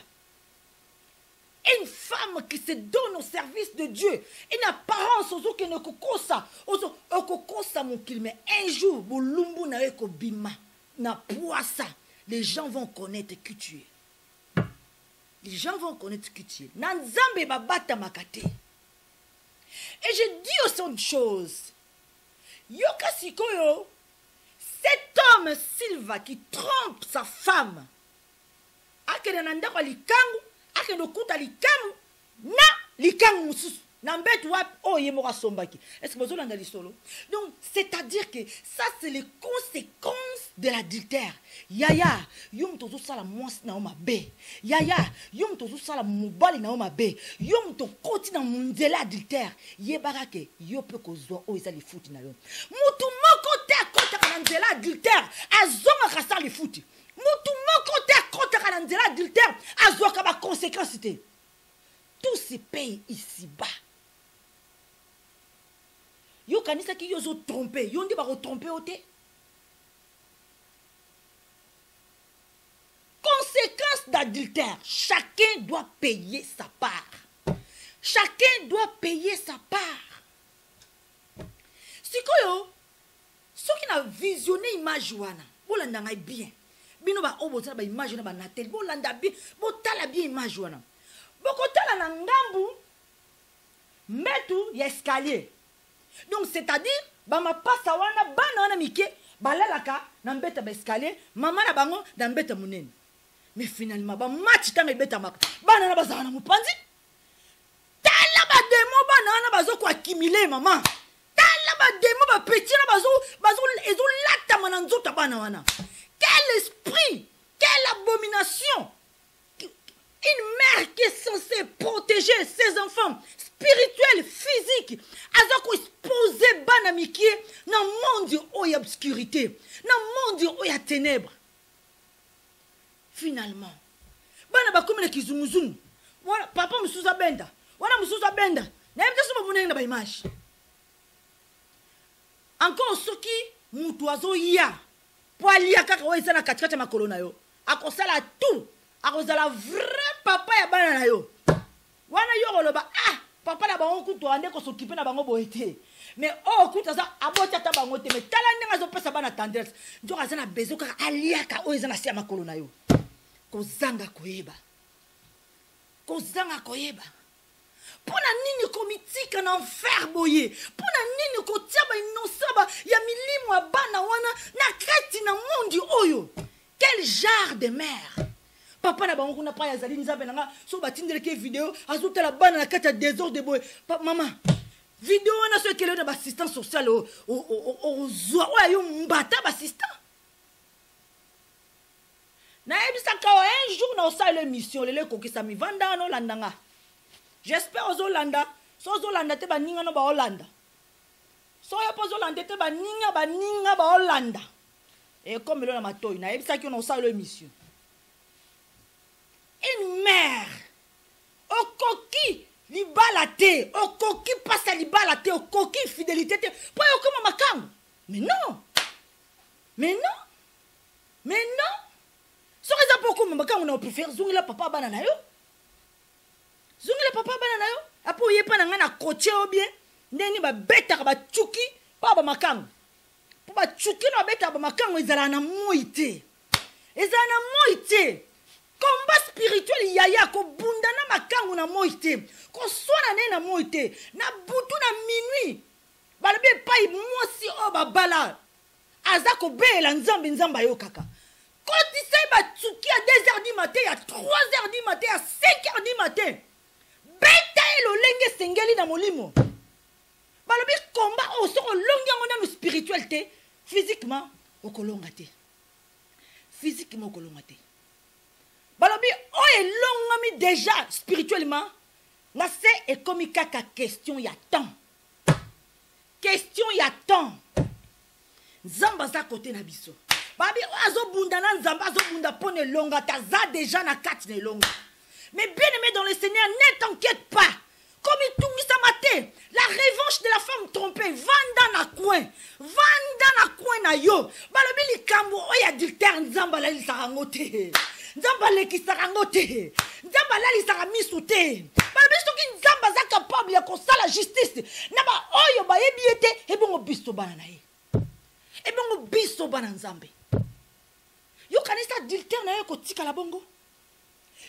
Une femme qui se donne au service de Dieu. Une apparence aux qui ne kokosa. Aux kokosa mon mais un jour, bolumbu na eko bima. Na poissa. Les gens vont connaître qui tu es. Les gens vont connaître qui tu es. Nanzambe babata makate. Et je dis aussi une chose. Yoka sikoyo. cet homme Silva qui trompe sa femme akende na ndako likangu akende okuta likangu na likangu mususu na mbetu wapi oye moko asombaki. Est-ce que vous avez solo? Donc c'est-à-dire que ça c'est les conséquences de l'adultère. Yaya yom tozo sala mwasi na oma be, yaya yom tozo sala mobali na oma be, yom to koti na munzela adultère yebaka ke yo pe kozwa o ezali futi na yo. Mutu moko te akota na nzela adultère azonga kasa li futi. Mutu moko te akota na nzela adultère azwa ka ba conséquences te. Tout se paye ici-bas. Yo kanisa ki yo zo tromper, yo ndi ba ko tromper ote. Conséquence d'adultère, chacun doit payer sa part. Chacun doit payer sa part. Sikoyo, ceux qui n'a visionné image wana, bolanda ngai bien. Bino ba oboza ba image na ba natel, bolanda bien, botala bien image wana. Bokotala na ngambu metu ya escalier. Donc c'est-à-dire ba ma passa wana bana wana mike balalaka na mbeta ba escalier, mama na bango na mbeta munene. Mais finalement ba match ta mbeta maka. Bana na bazana mupanzi. Tala ba demo bana na bazo ko accumuler maman. Tala ba demo ba petit na bazo ezo lata mananzo ta bana wana. Quel esprit, quelle abomination. Une mère qui est censée protéger ses enfants spirituels, physiques, azako exposer banamikie dans le monde où il y a obscurité, dans le monde où il y a ténèbres. Finalement, bana bakomela kizunguzungu. Voilà, papa musuza benda. Voilà musuza benda. Na yebisa so babuna na ba image. Encore soki mutu azo ya. Po alia kaka wa ezana katikati makolo na yo. Akosala tout. Akozala vrai papa ya bana na yo. Wana yo koloba papa na bango kuto ande ko s'occuper na bango boete. Mais kuta za abota ta bango te mais tala ndenga zo pesa bana tendresse. Njo kazana bezo kaka aliaka o ezana sia makolo na yo. Kozanga koyeba. Kozanga koyeba. Pona nini komitika na enfer boye. Pona nini kotia ba inosaba ya milimo ya bana wana na kati na mondi oyo. Quel genre de mère? Papa na bango kuna pa ya zali nzambe nanga so batindele ke vidéo azuta la bana na kati ya désordre de boye. Maman, vidéo na so kele na assistant social o zwa o yo mbata ba assistant. Na ebisaka un jour na osala émission lele kokisa mi vanda no landanga. J'espère aux Hollanda, so aux Hollanda te ba ninga no ba Hollanda. So ya pozo Hollanda te ba ninga ba Hollanda. Et comme le na matoy na ebisaka no osala émission. Une mère au coquille libalate, au coquille passe à libalate, au coquille fidélité, pas au comme makam. Mais non, mais non, mais non. Ce que ça pourquoi makam on a préféré zungi la papa banana yo, zungi la papa banana yo. Apo yepa na ngana coaché au bien, neni ba beta ba chuki, pas ba makam. Pour ba chuki na beta ba makam ezala na moité, ezala na moité. Combat spirituel yaya ko bunda na makangu na moite ko swana ne na moite na butu na minuit balabe pai mwasi o babala azako bela nzamba yo kaka ko tise ba tsuki à 2h du matin à 3h du matin à 5h du matin beta elo lenge sengeli na molimo balabe combat o soko longa ngona no spiritualité physiquement okolongate physiquement okolongate. Balobi o elongami déjà spirituellement na c'est et comme kaka question ya temps nzamba za côté na biso babi azo bunda na nzamba azo bunda pone longa ta za déjà na kati na longa mais bien aimé dans le Seigneur ne t'inquiète pas comme il tungi sa maté la revanche de la femme trompée vanda na coin na yo balobi likambo o ya adultère nzamba la lisarangote nzamba lekisarangote nzamba la lisaramisuté balobi soki nzamba za capable ya kosala justice na ba oyo ba yebiete ebongo biso bana na ye ebongo biso bana nzambe yo kanisa adultère na yo kotika la bongo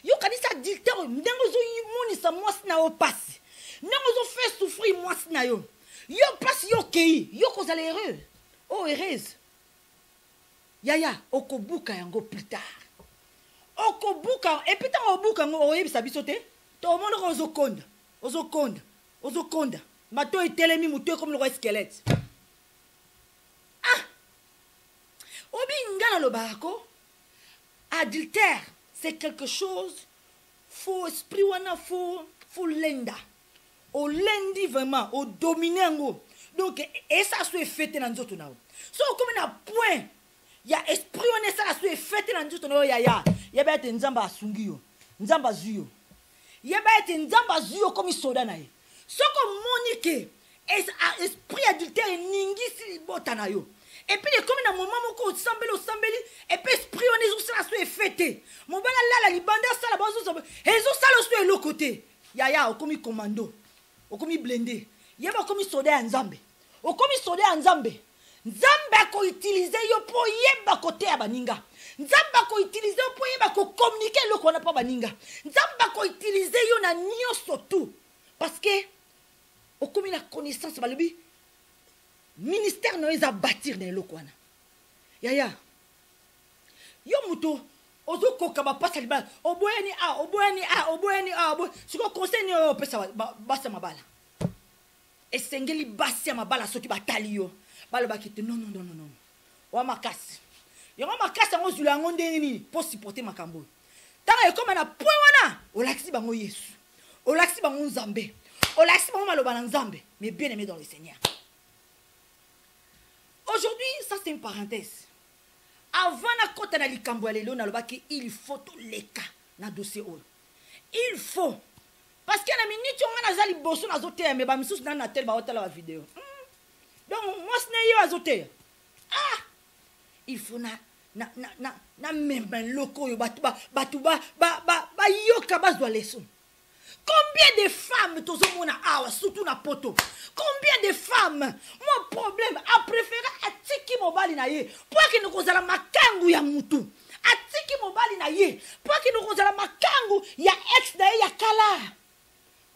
yo kanisa adultère ndengo zo yimonisa mwasi na yo pasi ndengo zo fait souffrir mwasi na yo yo pasi yo kei yo kozala heureux oh heureuse Yaya okobuka yango plus tard okobuka et puis tant obuka yango oyebisa biso te to omona ko ozokonda mato etelemi mutu comme le roi squelette obi ngana lobako adultère c'est quelque chose faut esprit wana faut lenda au lendi vraiment au dominer yango donc et ça soit fêté dans nzoto nao so comme na point ya esprit wana ça soit fêté dans nzoto nao ya ba ete nzamba asungi yo nzamba zuyo ya ba ete nzamba zuyo comme soda na ye soko monique esprit adultère ningisi libota na yo et puis comme na moment moko osambeli et puis esprit wana zo ça soit fêté mon bala la libanda ça la bazo ezo ça le soit le côté ya okomi commando okomi blindé yeba okomi soda ya nzambe okomi soda ya nzambe ko utiliser yo po yeba côté ya baninga nzamba ko utiliser yo po yeba ko communiquer lo kona pa baninga nzamba ko utiliser yo na nyonso tout parce que okomi na connaissance balobi ministère no eza bâtir na lo kwana yaya yo muto ozo koka ba passa libala oboyani siko conseil ni opesa basa mabala esengeli basi ya mabala soki batali yo balobaki te non wa makasi yango makasi yango zula yango ndenge nini po supporter makambo tanga ekoma na point wana olakisi bango Yesu olakisi bango Nzambe olakisi bango maloba na Nzambe mais bien aimé dans le Seigneur. Aujourd'hui ça c'est une parenthèse avant na kota na likambo ya lelo na lobaki il faut to leka na dossier oyo il faut parce que na minute on a zali bosso na zote mais ba misusu na tel ba hôtel la vidéo donc moi ce n'est yo azote il faut na même loko yo batuba yoka bazwa leçon. Combien de femmes tozomona awa surtout na poto combien de femmes mon problème a préféré atiki mobali na ye pour que nous kozala makangu ya mutu atiki mobali na ye pour que nous kozala makangu ya ex na ye ya kala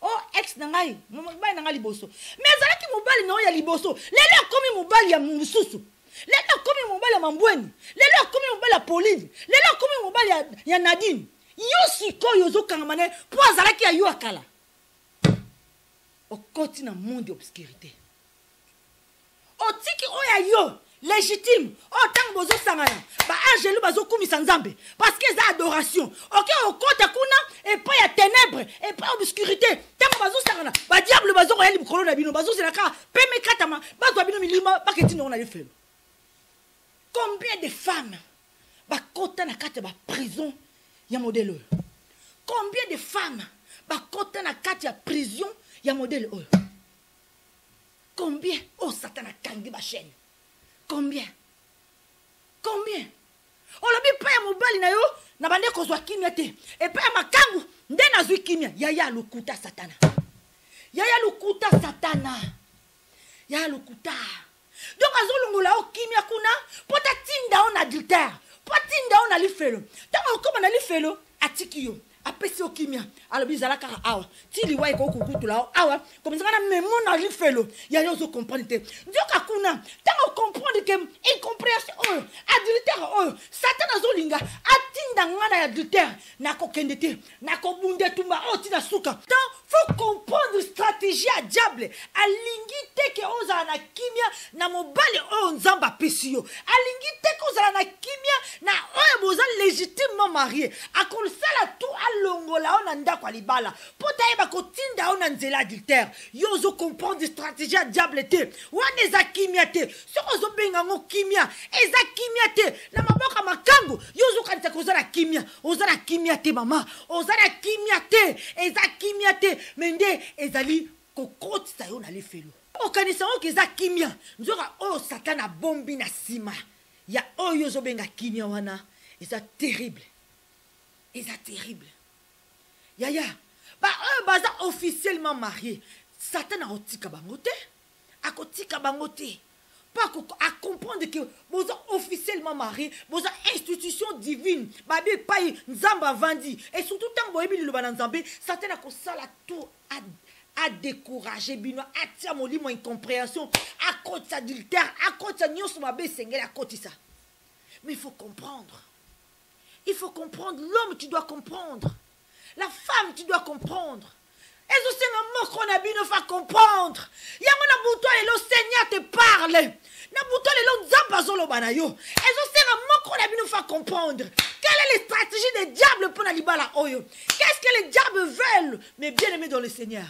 oh ex na ngai mobali na ngai liboso mais azalaki mobali na ya liboso lelo komi mobali ya mususu lelo komi mobali ya mambweni lelo komi mobali ya Pauline lelo komi mobali ya Nadine yo sikoyo ozokangamane po azalaki ya yo akala okoti na monde obscurité otiki oya yo légitime otango bozosangana ba angelu bazokumisa Nzambe parce que za adoration ok okota kuna et pas ya ténèbres et pas obscurité tango bazosangana ba diable bazokoya libikolo na bino bazoselaka peme katama bazwa bino milima baketi ndongo na lefelo. Combien de femmes bakota na kati ba prison ya modèle. Combien de femmes bakota na kati ya prison ya modèle oyo. Combien oh Satan a kangi ba chaîne. Combien olobi pa ya mobali na yo na bande kozwa kimia te et pa ya makangu nde na zwi kimia yaya lukuta satana donc azolungola o kimia kuna pota tinda on adultère potinda on alifelo tango koma na lifelo atiki yo apesi o kimia alobi zalaka awa tili wa ko kukutula awa comme ça na memo na lifelo ya yo zo comprendre te ndoka kuna tango comprendre que incompréhension adultère Satan azolinga atinda ngana ya adultère na ko kendete na ko bunde tumba tina suka donc faut comprendre stratégie à diable alingi te ke ozala na kimia na mobali Nzamba pesi yo alingi te ke ozala na kimia na boza légitimement marié akol sala tout alongola on anda kwa libala pota eba ko tinda on nzela adultère yo zo comprendre stratégie à diable te wana eza kimia te soko zo benga ngo kimia eza kimia te na maboka makangu yo zo kanisa ko zala kimia te mama ozala kimia te eza kimia te mende ezali kokotisa yo na lefelo okanisa ngo eza kimia nzoka Satan bombi na sima ya oyo zo benga kimia wana eza terrible yaya baza officiellement marié Satan a otika bango te pas à comprendre que vous êtes officiellement marié, vous êtes institution divine, babi paye Nzamba vandi et surtout tant boyebi le bananzambe, Satan a ko sala tout à décourager bino atia molimo incompréhension à cause d'adultère à cause de nyonso mabe sengela à cause ça. Mais il faut comprendre. Il faut comprendre. L'homme, tu dois comprendre. La femme, tu dois comprendre. Et ce c'est un mot qu'on a bien fait comprendre. Il y a un bouton et le Seigneur te parle. Na bouton et le Zambazolo banayo. Et ce c'est un mot qu'on a bien fait comprendre. Quelle est la stratégie des diables pour l'Alibala Oyo? Qu'est-ce que les diables veulent? Mais bien aimé dans le Seigneur.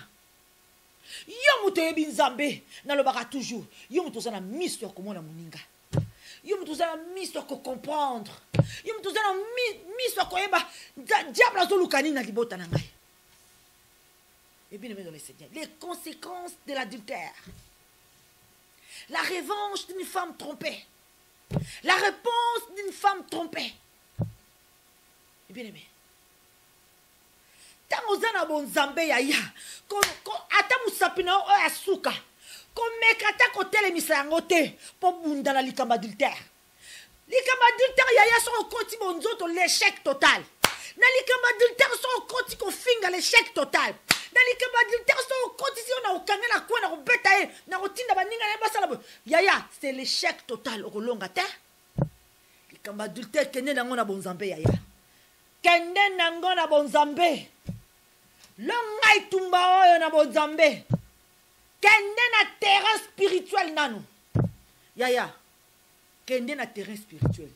Yo muto ebi nzambe na lobaka toujours. Yo muto zana misto komona muninga. Yo muto zana misto ko comprendre. Yo muto zana misto ko eba diable azolukani na libota na ngai. Et bien aimé dans le Seigneur, les conséquences de l'adultère. La revanche d'une femme trompée. La réponse d'une femme trompée. Et bien aimé. Tant aux ana bon Zambé yaya. Ata musapina o asuka. Komekata kotele misangote. Pour bunda la likamba adultère. Likamba adultère yaya sont au côté bonzoto l'échec total. Na likamba adultère sont au côté qu'on finga l'échec total. Na likamba adultère sont au côté si on a okanga na kwa na robeta e na rotinda baninga na basala bo. Yaya c'est l'échec total au longa terre. Likamba adultère kende nango na bonzambe yaya. Kende nango na bonzambe. Longai tumba oyo na bonzambe. Kende na terrain spirituel nano. Yaya. Kende na terrain spirituel.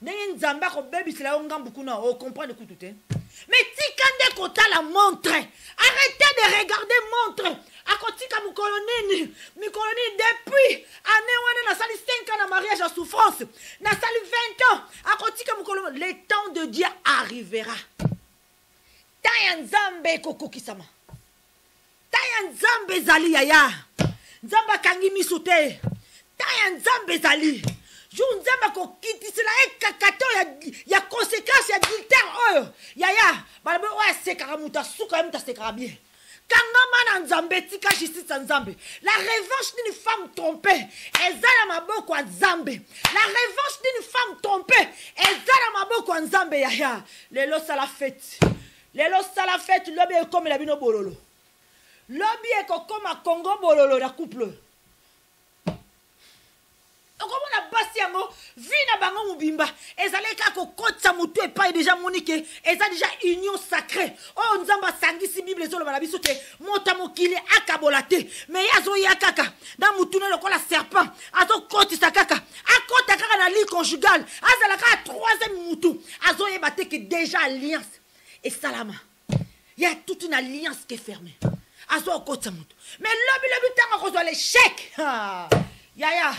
Ndenge nzamba ko baby sila ongambu kuna o comprendre tout tout. Mais tikande kota la montre. Arrêtez de regarder montre. Akotika mukolonini. Mukolonini depuis année wana na sali 5 ans na mariage à souffrance. Na sali 20 ans. Akotika mukolonini. Le temps de Dieu arrivera. Taya nzambe kokokisama. Taya nzambe zali yaya. Nzamba kangi misute. Taya nzambe zali. Nzamba kokitisela ekakato ya conséquence ya adultère oyo. Yaya, balabe oya sekara muta suka muta sekara bien. Kangama na nzambe tika justice nzambe. La revanche d'une femme trompée, ezala maboko ya nzambe. La revanche d'une femme trompée, ezala maboko ya nzambe yaya. Lelo sala fête. Lelo sala fête lobi e comme la bino bololo. Lobi e comme a Congo bololo na couple. Comment on a passé un mot, vina bango mubimba, ezale kako kotsa mutu et pas déjà monique, ezale déjà union sacrée. Oh nzamba sangi si Bible zolo balabiso ke monta mokili akabolate, mais yazo yakaka, dans mutu ne lokola serpent, azo koti sakaka, akota kaka na lit conjugal, azala ka troisième mutu, azo yebate que déjà alliance et salama. Il y a toute une alliance qui est fermée. Azo kotsa mutu. Mais lobi tanga ko l'échec. Yaya.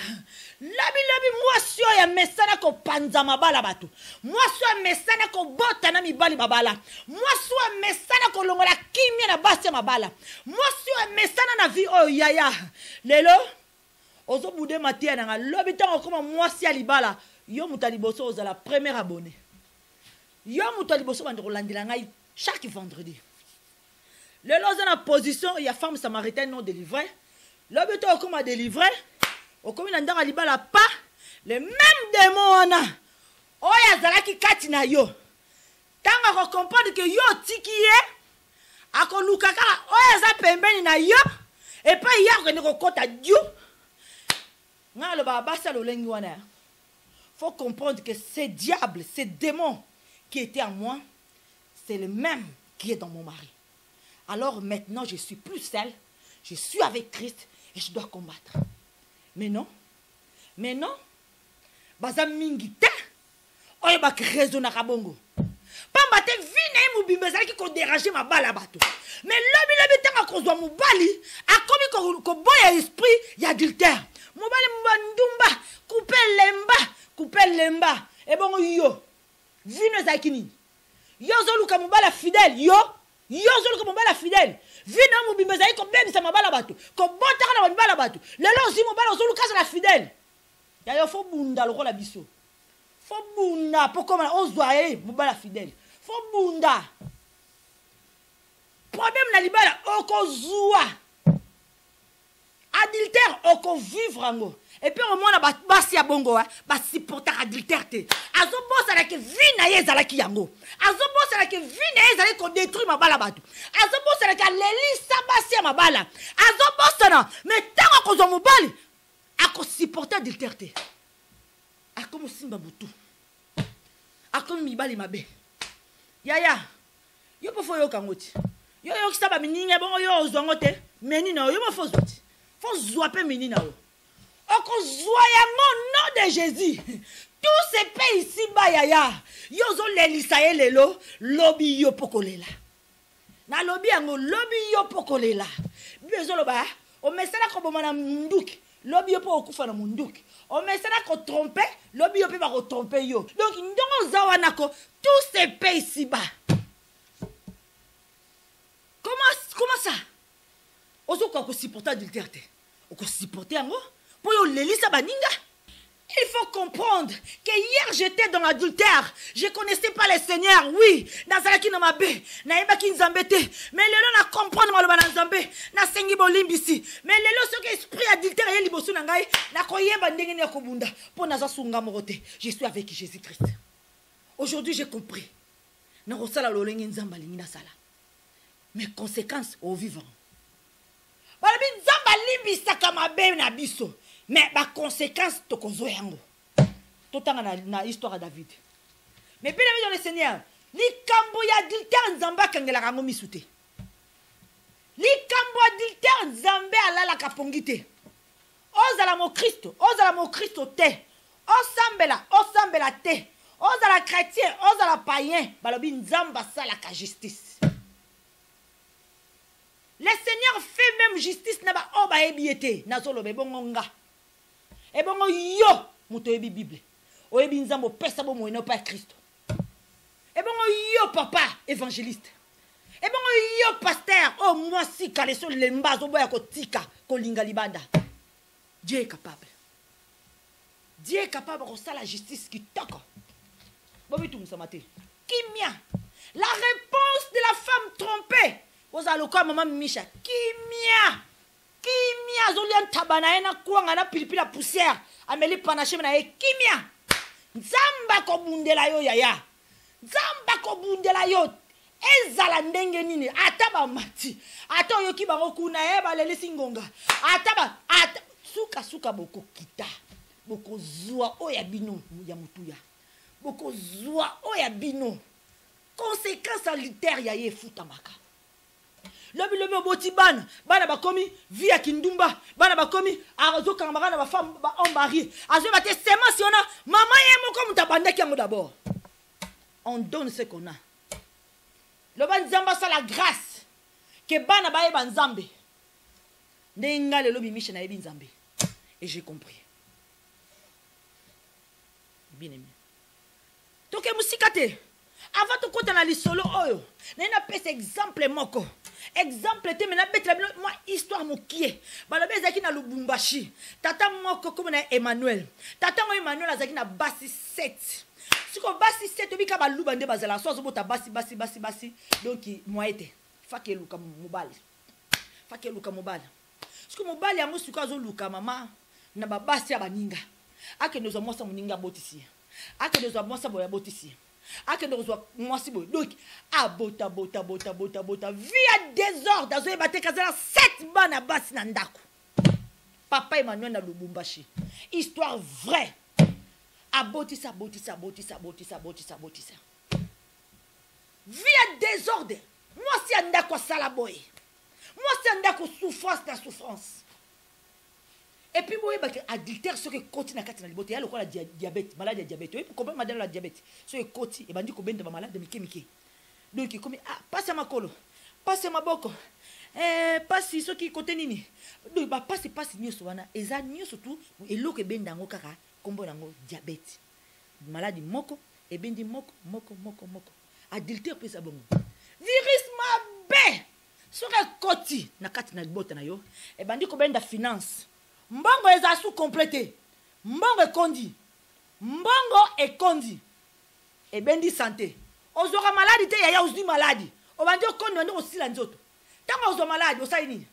Labi moi sio ya mesana ko panza mabala batu. Moi sio ya mesana ko bota na mibali mabala. Moi sio ya mesana ko longola kimia na basi mabala. Moi sio ya mesana na vie oh yaya. Lelo ozo bude matia na lobi tango koma moi si alibala. Yo mutaliboso oza la première abonné. Yo mutaliboso bande rolandila ngai chaque vendredi. Lelo oza na position ya femme samaritaine non délivrée. Lobi to koma délivrée. Au comme il a libala pas les mêmes démons oya zalaki kati na yo tanga ko comprendre que yo tiki ye akoluka kala oya za pembeni na yo et pas ya ko ne ko kota dio ngalo ba basa lo lengi wana. Faut comprendre que ces diables, ces démons qui étaient en moi, c'est le même qui est dans mon mari. Alors maintenant je suis plus seule, je suis avec Christ et je dois combattre. Mais non, baza mingi te, oye bak raisonna kabongo. Pamba te vine mubimbe zaki ko déranger ma bala bato. Mais lobi tanga kozwa mubali, akomi ko boya esprit ya adultère. Mubali mbandumba, couper lemba. Et bon yo, vine zakini. Yo zoluka mubala fidèle, yo zoluka mubala fidèle. Vina mubimbe zaki ko bebisa mabala bato. Ko botaka na mabala bato. Lelo zi mubala zoluka za la fidèle. Ya yo fo bunda lokola biso. Fo bunda pokoma ozwa mubala fidèle. Fo bunda. Problème na libala okozua. Adultère oko vivre ango. Et puis au moins na basi ya bongo basi porta adultère te. Azo bossa la ke vina yezala ki yango. Azo bossa la ke vina yezala ko détruire mabala bato. Azo bossa la ke lelisa basi ya mabala. Azo bossa na mais tango ko zo mobali ako supporter adultère te. akomi simba butu akomi mibali mabe yaya yo po fo yo kangoti yo yo kisaba mininga bongo yo ozongo te menina yo mo fo zoti fo zwa pe menina yo oko zwa yango nom de Jésus tout se paye ici ba yaya yo zo lelisa ye lelo lobi yo pokolela na lobi yango lobi yo pokolela bezo loba o mesala ko bomana munduki lobi yo po okufa na munduki o mesala ko tromper lobi yo pe ba ko tromper yo donc ndongo zawana ko tout se paye ici ba. Comment ça? Ozo ko supporter adultère te o ko supporter yango po yo lelisa baninga. Il faut comprendre que hier j'étais dans l'adultère. Je ne connaissais pas le Seigneur. Oui, dans la qui n'a pas bé, n'a pas qui nzambete. Mais le lot n'a comprendre moi le bananzambe, n'a sengi bolimbisi. Mais le lot ce que esprit adultère et libosu nangai, n'a koye bandenge ne kobunda. Pour naza sunga morote. Je suis avec Jésus-Christ. Aujourd'hui j'ai compris. Na rosala lolengi nzamba lingi na sala. Mes conséquences au vivant. Balabi nzamba limbisa kama be na biso. Mais ma conséquence, to kozo yango. Tout temps na histoire de David. Mais bien dans le Seigneur, li kambo ya adultère nzamba kangela kango misute. Li kambo adultère nzambe alala kapongite. Ozala mo Christ te. Osambela te. Ozala chrétien, ozala païen, balobi nzamba sala ka justice. Le Seigneur fait même justice na ba oba ebiete na solo be bongonga. Et bon, yo, moto ebi Bible. O ebi nzambo pesa bo moino pa Christ. Et bon, yo, papa, évangéliste. Et bon, yo, pasteur, oh, moi si, kale so lemba, zo boya ko tika, ko linga libanda. Dieu est capable. Dieu est capable de faire la justice qui toque. Bobi tout msamate. Kimia. La réponse de la femme trompée. Vous allez quoi, maman Micha? Kimia. Kimia zolian tabana ena kuanga na pilipila poussière ameli panache na e kimia nzamba ko bundela yo yaya nzamba ko bundela yo ezala ndenge nini ataba mati ato yoki bango kuna e balele singonga ataba suka boko kita boko zua oya bino ya mutuya boko zua oya bino conséquence salutaire ya ye futamaka. Lobi boti bana bakomi via kindumba bana bakomi azo kangama ba femme ba on mari azo ba te sema si on a maman yemo comme tabanda ki yango d'abord on donne ce qu'on a le banzamba ça la grâce que bana ba eba nzambe ndenga le lobi miche na ebi nzambe et j'ai compris bien aimé toke musikate avant to kota na lisolo oyo na pesa exemple moko exemple te mena betra moi histoire mokie balobe ezaki na Lubumbashi tata moko comme na Emmanuel tata ngo Emmanuel azaki na basi 7 siko basi 7 obika ba luba nde bazala so bota basi donc moi ete fake luka mobali siko mobali yango siko azo luka mama na ba basi ya baninga akende zo mosa moninga botisi akende zo mosa boya botisi akende zo mosi boy donc abota via désordre azo ebate kazala 7 bana basi na ndako papa Emmanuel na Lubumbashi histoire vraie abotisa via désordre moi si andako sala boy moi si andako souffrance et puis moi bah adultère ce que continue na kati na libote ya lokola diabète maladie de diabète oui pourquoi madame la diabète ce que koti et bandi ko benda ba malade mike donc comme passe ma kolo passe ma boko passe ce qui côté nini donc ba passe nyoso wana eza nyoso tout eloko benda ngo kaka kombo nango diabète maladie moko et bendi moko adultère pesa bongo virus mabe ce que koti na kati na libote na yo et bandi ko benda finance mbongo eza sous complété mbongo ekondi et bendi santé ozora maladie te yaya ozwi maladie obandi okondi wande osila nzoto tango ozo maladie osali nini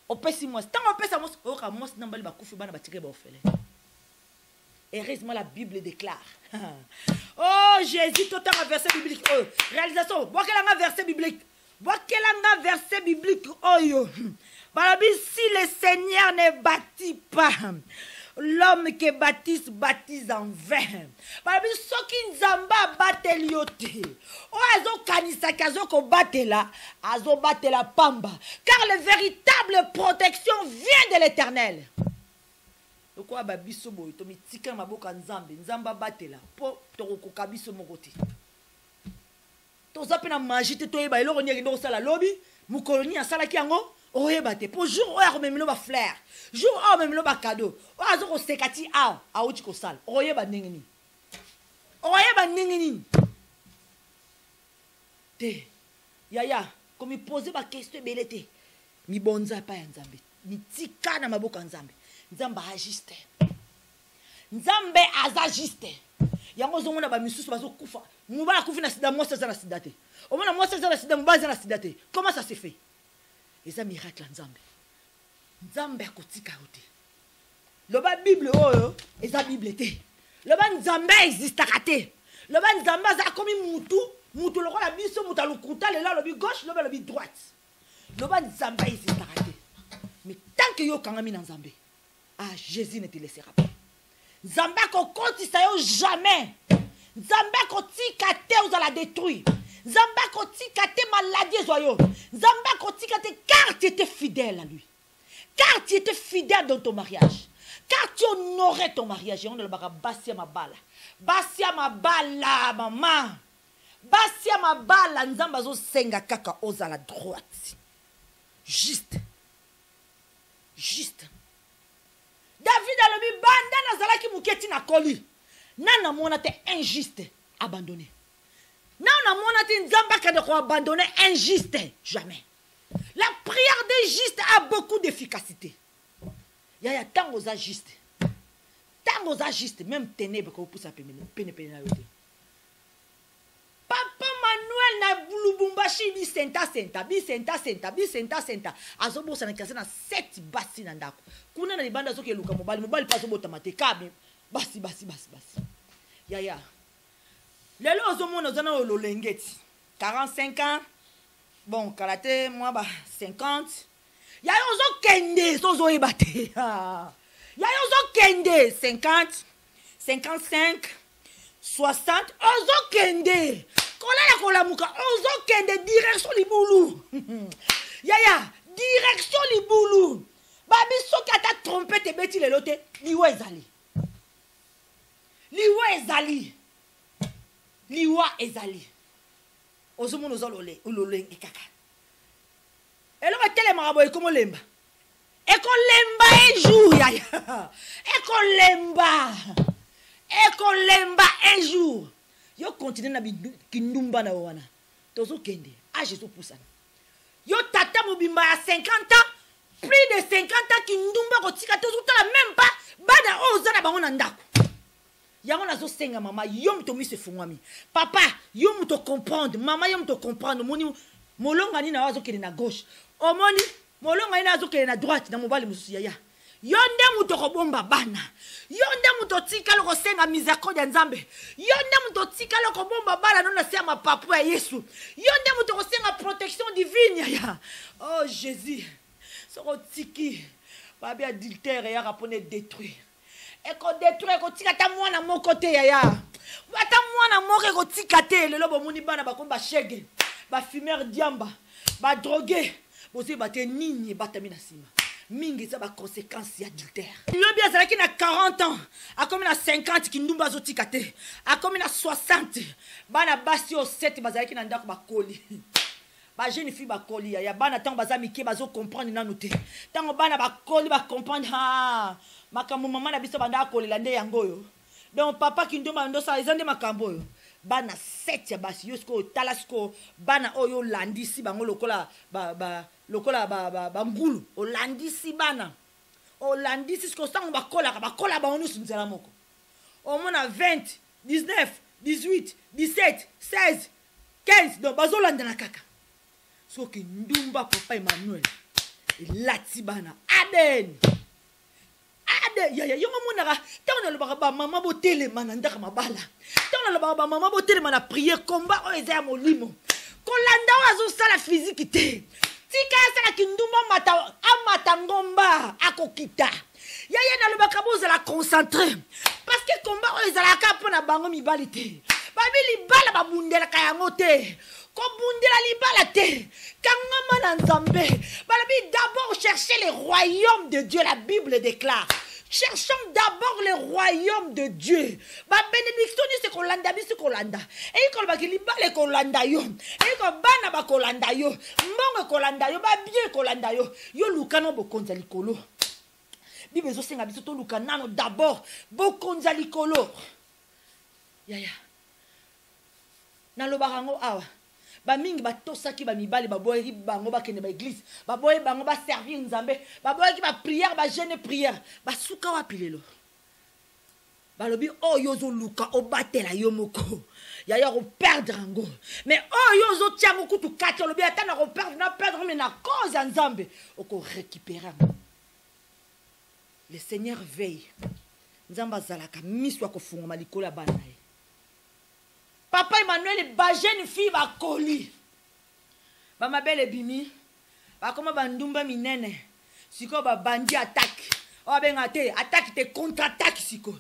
opesi mwasi tango opesa mwasi oyoka mwasi na mbali bakufi bana batike baofele. Heureusement la Bible déclare oh Jésus tout un verset biblique oh réalisation bokelanga verset biblique oh yo balabi si le Seigneur ne bâtit pas l'homme que baptise baptise en vain. Balobi soki nzamba bateli yo te. O azo kanisa kazo ko batela, azo batela pamba. Car la véritable protection vient de l'Éternel. Lokwa ba biso boy to mitika maboka nzambe, nzamba batela po to kokoka biso mokoti. To zapena magie te to yeba eloko nyeki ndo sala lobi, mukoloni asala ki yango. Oyeba te pour jour oyo akomemelo ba fleur jour oyo memelo ba cadeau oyo azokosekati awa awuti kosala oyeba ndenge nini te yaya komipose bakestio ebele te mibonza epai ya nzambe mitika na maboko ya nzambe nzambe ajuste nzambe aza juste yango ozomona bamisusu bazokufa mobali akufi na sida mwasi aza na sida te omona mwasi aza na sida mobali aza na sida te comment ça se fait? C'est un miracle nzambe. Nzambe akotika yote. Loba Bible oyo, eza Bible te. Loba nzambe existaka te. Loba nzambe aza komi mutu lokola biso mutu alukuta lela lobi gauche, loba lobi droite. Loba nzambe existaka te. Mais tant que yo kangami na nzambe, Jésus ne te laissera pas. Nzambe akokotisa yo jamais. Nzambe akotika te ozala détruire. Nzamba kotika te maladie zoyo. Nzamba kotika te car tu étais fidèle à lui. Car tu étais fidèle dans ton mariage. Car tu honorais ton mariage. On a le baka basia mabala. Basia mabala maman. Basia mabala nzamba zo senga kaka oza la droite. Juste. David a lobi banda na zalaki muketi na koli. Nana mona te injuste abandonné. Non, on a abandonné injuste. Jamais. La prière des justes a beaucoup d'efficacité. Il y a tant aux justes. Tant aux justes. Même ténèbres que vous poussez à peine. Papa Manuel na Lubumbashi bi senta. Azobo sana kase na 7 basi na ndako. Kuna na libanda zoke luka mobali paso botamate kabe. Basi. Ya. Les lois au monde ont le lengeti 45 ans. Bon, karaté, moi, 50. Il y a un kende, sozo ebate. Il y a un kende, 50, 55, 60. Ozo kende. Kola muka. Ozo kende, direction Liboulou. Yaya, direction Liboulou. Babi soka ta trompette et beti le lote. Liwa ezali. Ozumu no zolole ulole ekaka. Elo ka tele marabo e komo lemba. Eko lemba un jour yaya. Eko lemba un jour. Yo continue na kindumba na wana. Tozo kende. Jésus poussana. Yo tata mobimba ya 50 ans, plus de 50 ans kindumba kotika tozo tala même pas bana ozana bango na ndako. Yango nazo senga mama yom to mi se fungwami. Papa yom to comprendre, mama yom to comprendre. Moni molonga ni na wazo kele na gauche. Omoni molonga ni na wazo kele na droite na mobali mususu yaya. Yonde muto ko bomba bana. Yonde muto tika loko senga miséricorde ya Nzambe. Yonde muto tika loko bomba bana non na sema papa ya Yesu. Yonde muto ko senga protection divine yaya. Oh Jésus. Soko tiki. Babi adultère ya rapone détruire. Eko détruire ko tika ta mwana moko te yaya. Bata mwana moko ko tika te lelo bomuni bana bakomba shege. Ba fumeur diamba, ba drogué. Bosi bate nini batami na sima. Mingi ça ba conséquence adultère. Yo bien ça qui na 40 ans, a comme na 50 ki ndumba zo tika te. A comme na 60. Bana basi o 7 bazaki na ndako ba koli. Ba jeune fille ba koli ya bana tant baza mike bazo comprendre na noté. Tant bana ba koli ba comprendre ha. Makambo mama na biso banda kolela nde yango yo. Donc papa ki ndumba ndo sa ezande makambo yo. Bana 7 ya basi yosko talasko bana oyo landisi bango lokola ngulu olandisi bana olandisi sko sango bakola ba onu sunzela moko omona 20 19 18 17 16 15 donc bazolanda na kaka soki ndumba papa Emmanuel elati bana aden ya yongo monaka tango na ba mama botele mana ndaka mabala tango na ba mama botele mana prier combat o eza molimo kolanda wazo sala physique te tika asala kindumba amata ngomba akokita yaya nalobaka bozala concentré parce que combat oyo ezalaka mpona bango mibali te babi libala babundelaka yango te kobundela libala te kangama na nzambe balobi d'abord chercher les royaumes de Dieu. La Bible déclare cherchons d'abord le royaume de Dieu. Ba bénédiction ni se kolanda biso kolanda. Et kolba ki libale kolanda yo. Et ko bana ba kolanda yo. Mbongo kolanda yo, ba bien kolanda yo. Yo lukano bokonza likolo. Bible zo senga biso to lukanano d'abord bokonza likolo. Yaya. Na lo barango awa. Ba mingi ba tosaki ba mibali ba boye bango ba kende ba église ba boye bango ba servir nzambe ba boye ki ba prière ba jeûne prière ba suka wa pilelo ba lobi o yozo luka o batela yo moko ya ko perdre ngo mais o yozo tiango kutu kati lobi atana ko perdre mais na cause nzambe o ko récupérer. Le Seigneur veille nzamba zalaka miswa ko fungoma likolo bana. Papa Emmanuel ba jeune fille ba koli ba mabele bimi ba koma bandumba minene siko ba bandi attaque o benga te attaque te contre attaque siko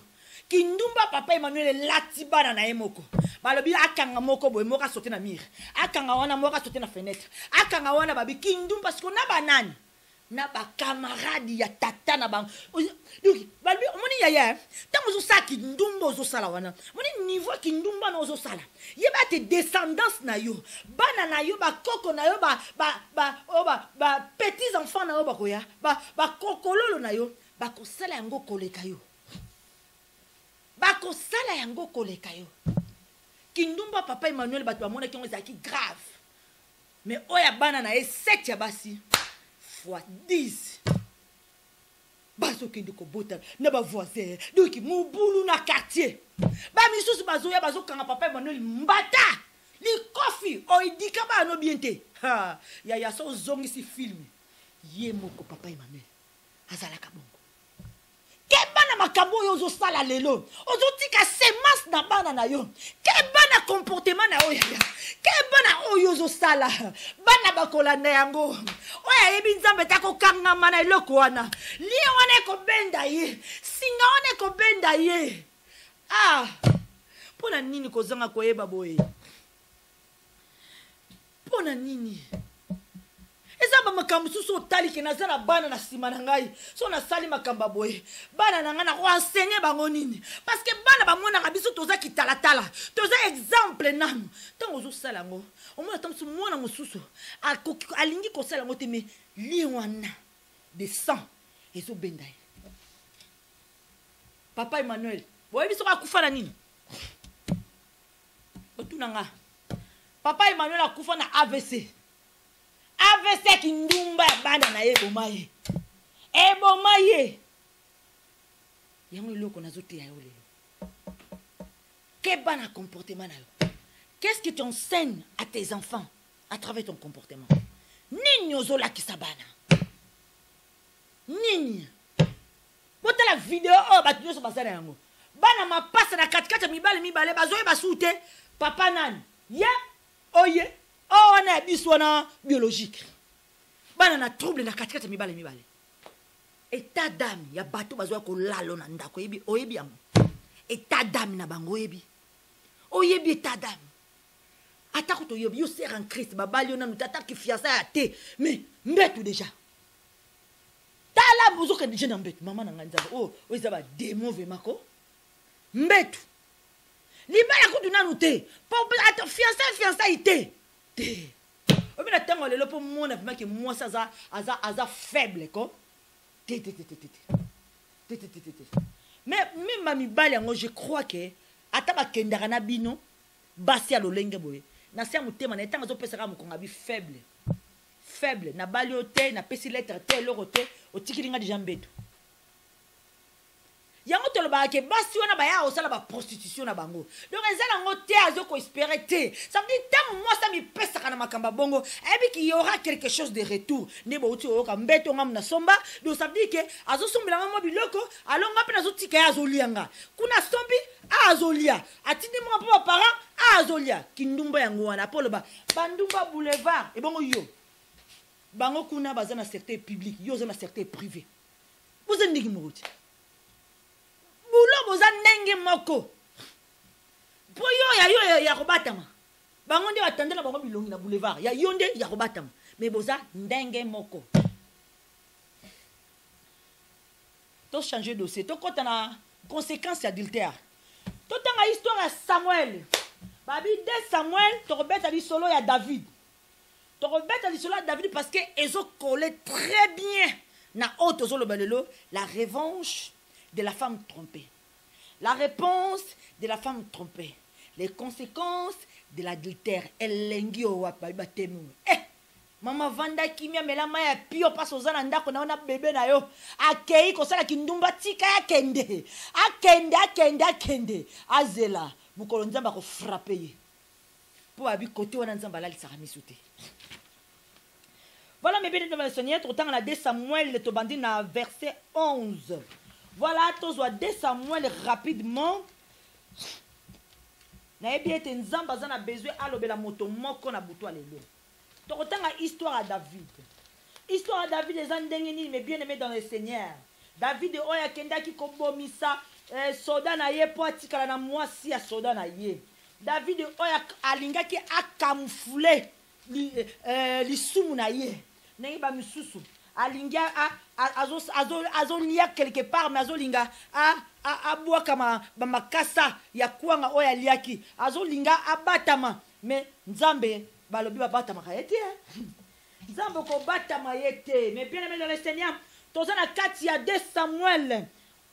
kindumba papa Emmanuel latibana na emoko balobi akanga moko boy moka sauter na mire akanga wana moka sauter na fenêtre akanga wana babi kindumba siko na banani na ba camarade ya tata na bang donc balbi moni yaya tango zo saki ndumba zo sala wana moni niveau ki ndumba no zo sala yeba te descendance na yo bana na yo ba koko na yo ba petits enfants na yo ba koya ba kokololo na yo ba ko sala yango koleka yo ba ko sala yango koleka yo kindumba papa Emmanuel ba to amona ki ngeza ki grave mais oya bana na e 7 ya basi fois 10 bazo kende ko bota na ba voisin donc mubulu na quartier ba misusu bazo ya bazo kanga papa Emmanuel mbata li kofi o idika ba no biente ha ya so zongi si film ye moko papa Emmanuel azala kabongo ke bana makambo yo zo sala lelo ozo tika semence na bana na yo ke bana comportement na oya ke bana oyo zo sala bana bakolanda yango oya yebi nzambe tako kanga mana eloko wana liye wana ko benda ye singa wana ko benda ye pona nini kozanga koyeba boye pona nini ezaba makambo susu otali ke nazana bana na sima na ngai so na sali makamba boye bana na nga na ko enseigner bango nini parce que bana ba mona biso toza kitalatala toza exemple nanu tango zo sala ngo o mona tamsu mona mususu alingi ko sala ngo te me liwana de sang ezo bendai papa Emmanuel boye biso akufa na nini otuna nga papa Emmanuel akufa na AVC AVC kindumba bana na ebomaye yango iloko nazote ya yole ke bana comportement na yo. Qu'est-ce que tu enseignes à tes enfants à travers ton comportement? Nini ozola kisabana nini bota la vidéo batunyo so basana yango bana mapasa na katikati mibale bazoye basute papa nani ya oye on a biswana biologique bana na trouble na katikati mibale état d'âme ya bato bazoya ko lalo na ndako oyebi yango état d'âme na bango oyebi état d'âme atako to yobi yo sert en Christ babali yo na mutata ki fiasa ya te mais mbetu déjà tala bozo ke déjà na mbetu mama na nganza oza ba démon vemako mbetu libala ko dunanu te pour fiasa ite te o bina tango lelo po mona vima ke moi ça aza faible ko te mais même mami bali yango je crois que ataba kendara na bino basi alolenge boye na sia mutema na tango zo pesa mo konga bi faible na bali ote na pesi lettre te lorote o tikilinga déjà mbetu yango to loba ke basi wana ba ya osala ba prostitution na bango donc ezala ngo te azo ko espérer te ça veut dire tant moi ça mi pesa kana makamba bongo ebi ki y aura quelque chose de retour ne bo uti oka mbeto ngam na somba donc ça veut dire que azo sombela ngo biloko alonga pe na zo tika ya zo lianga kuna sombi azolia atindi mo pa parent azolia kindumba yango wana polo ba bandumba boulevard e bongo yo bango kuna baza na secteur public yo za na secteur privé boza ndenge moko bulo boza ndenge moko po yo ya kobatama bango nde batande na bango bilongi na boulevard ya yo nde ya kobatama mais boza ndenge moko to changer dossier to kota na conséquence adultère to tanga histoire ya Samuel babi de Samuel to kobeta di solo ya David to kobeta di solo ya David parce que ezo collé très bien na auto zolo balelo la revanche de la femme trompée, la réponse de la femme trompée, les conséquences de l'adultère. Elengi o wapa temu. Mama vanda kimia mela maya pio paso zana ndako na ona bebe na yo. Akei ko sala kindumba tika ya kende. Akende. Azela mukolo nzamba ko frapper ye. Po abi côté wana nzamba la lisaka misute. Voilà mes bénis de ma Seigneur, autant on a 2 Samuel le tobandi na verset 11. Voilà, tous 2 Samuel rapidement. Na bien te nzamba za na besoin alobela moto moko na butu alelo. Donc autant la histoire à David. Histoire à David les andengeni mais bien aimé dans le Seigneur. David oya kenda ki kobomisa soda na ye po atikala na mwasi ya soda na ye. David oya alinga ki akamfule li sumu na ye. Nengi ba misusu alinga azo lia quelque part mais azo linga abwa kama ba makasa ya kuanga oya liaki azo linga abatama mais nzambe balobi babatama kayete nzambe ko batama yete mais bien aimé dans le Seigneur toza na kati ya 2 Samuel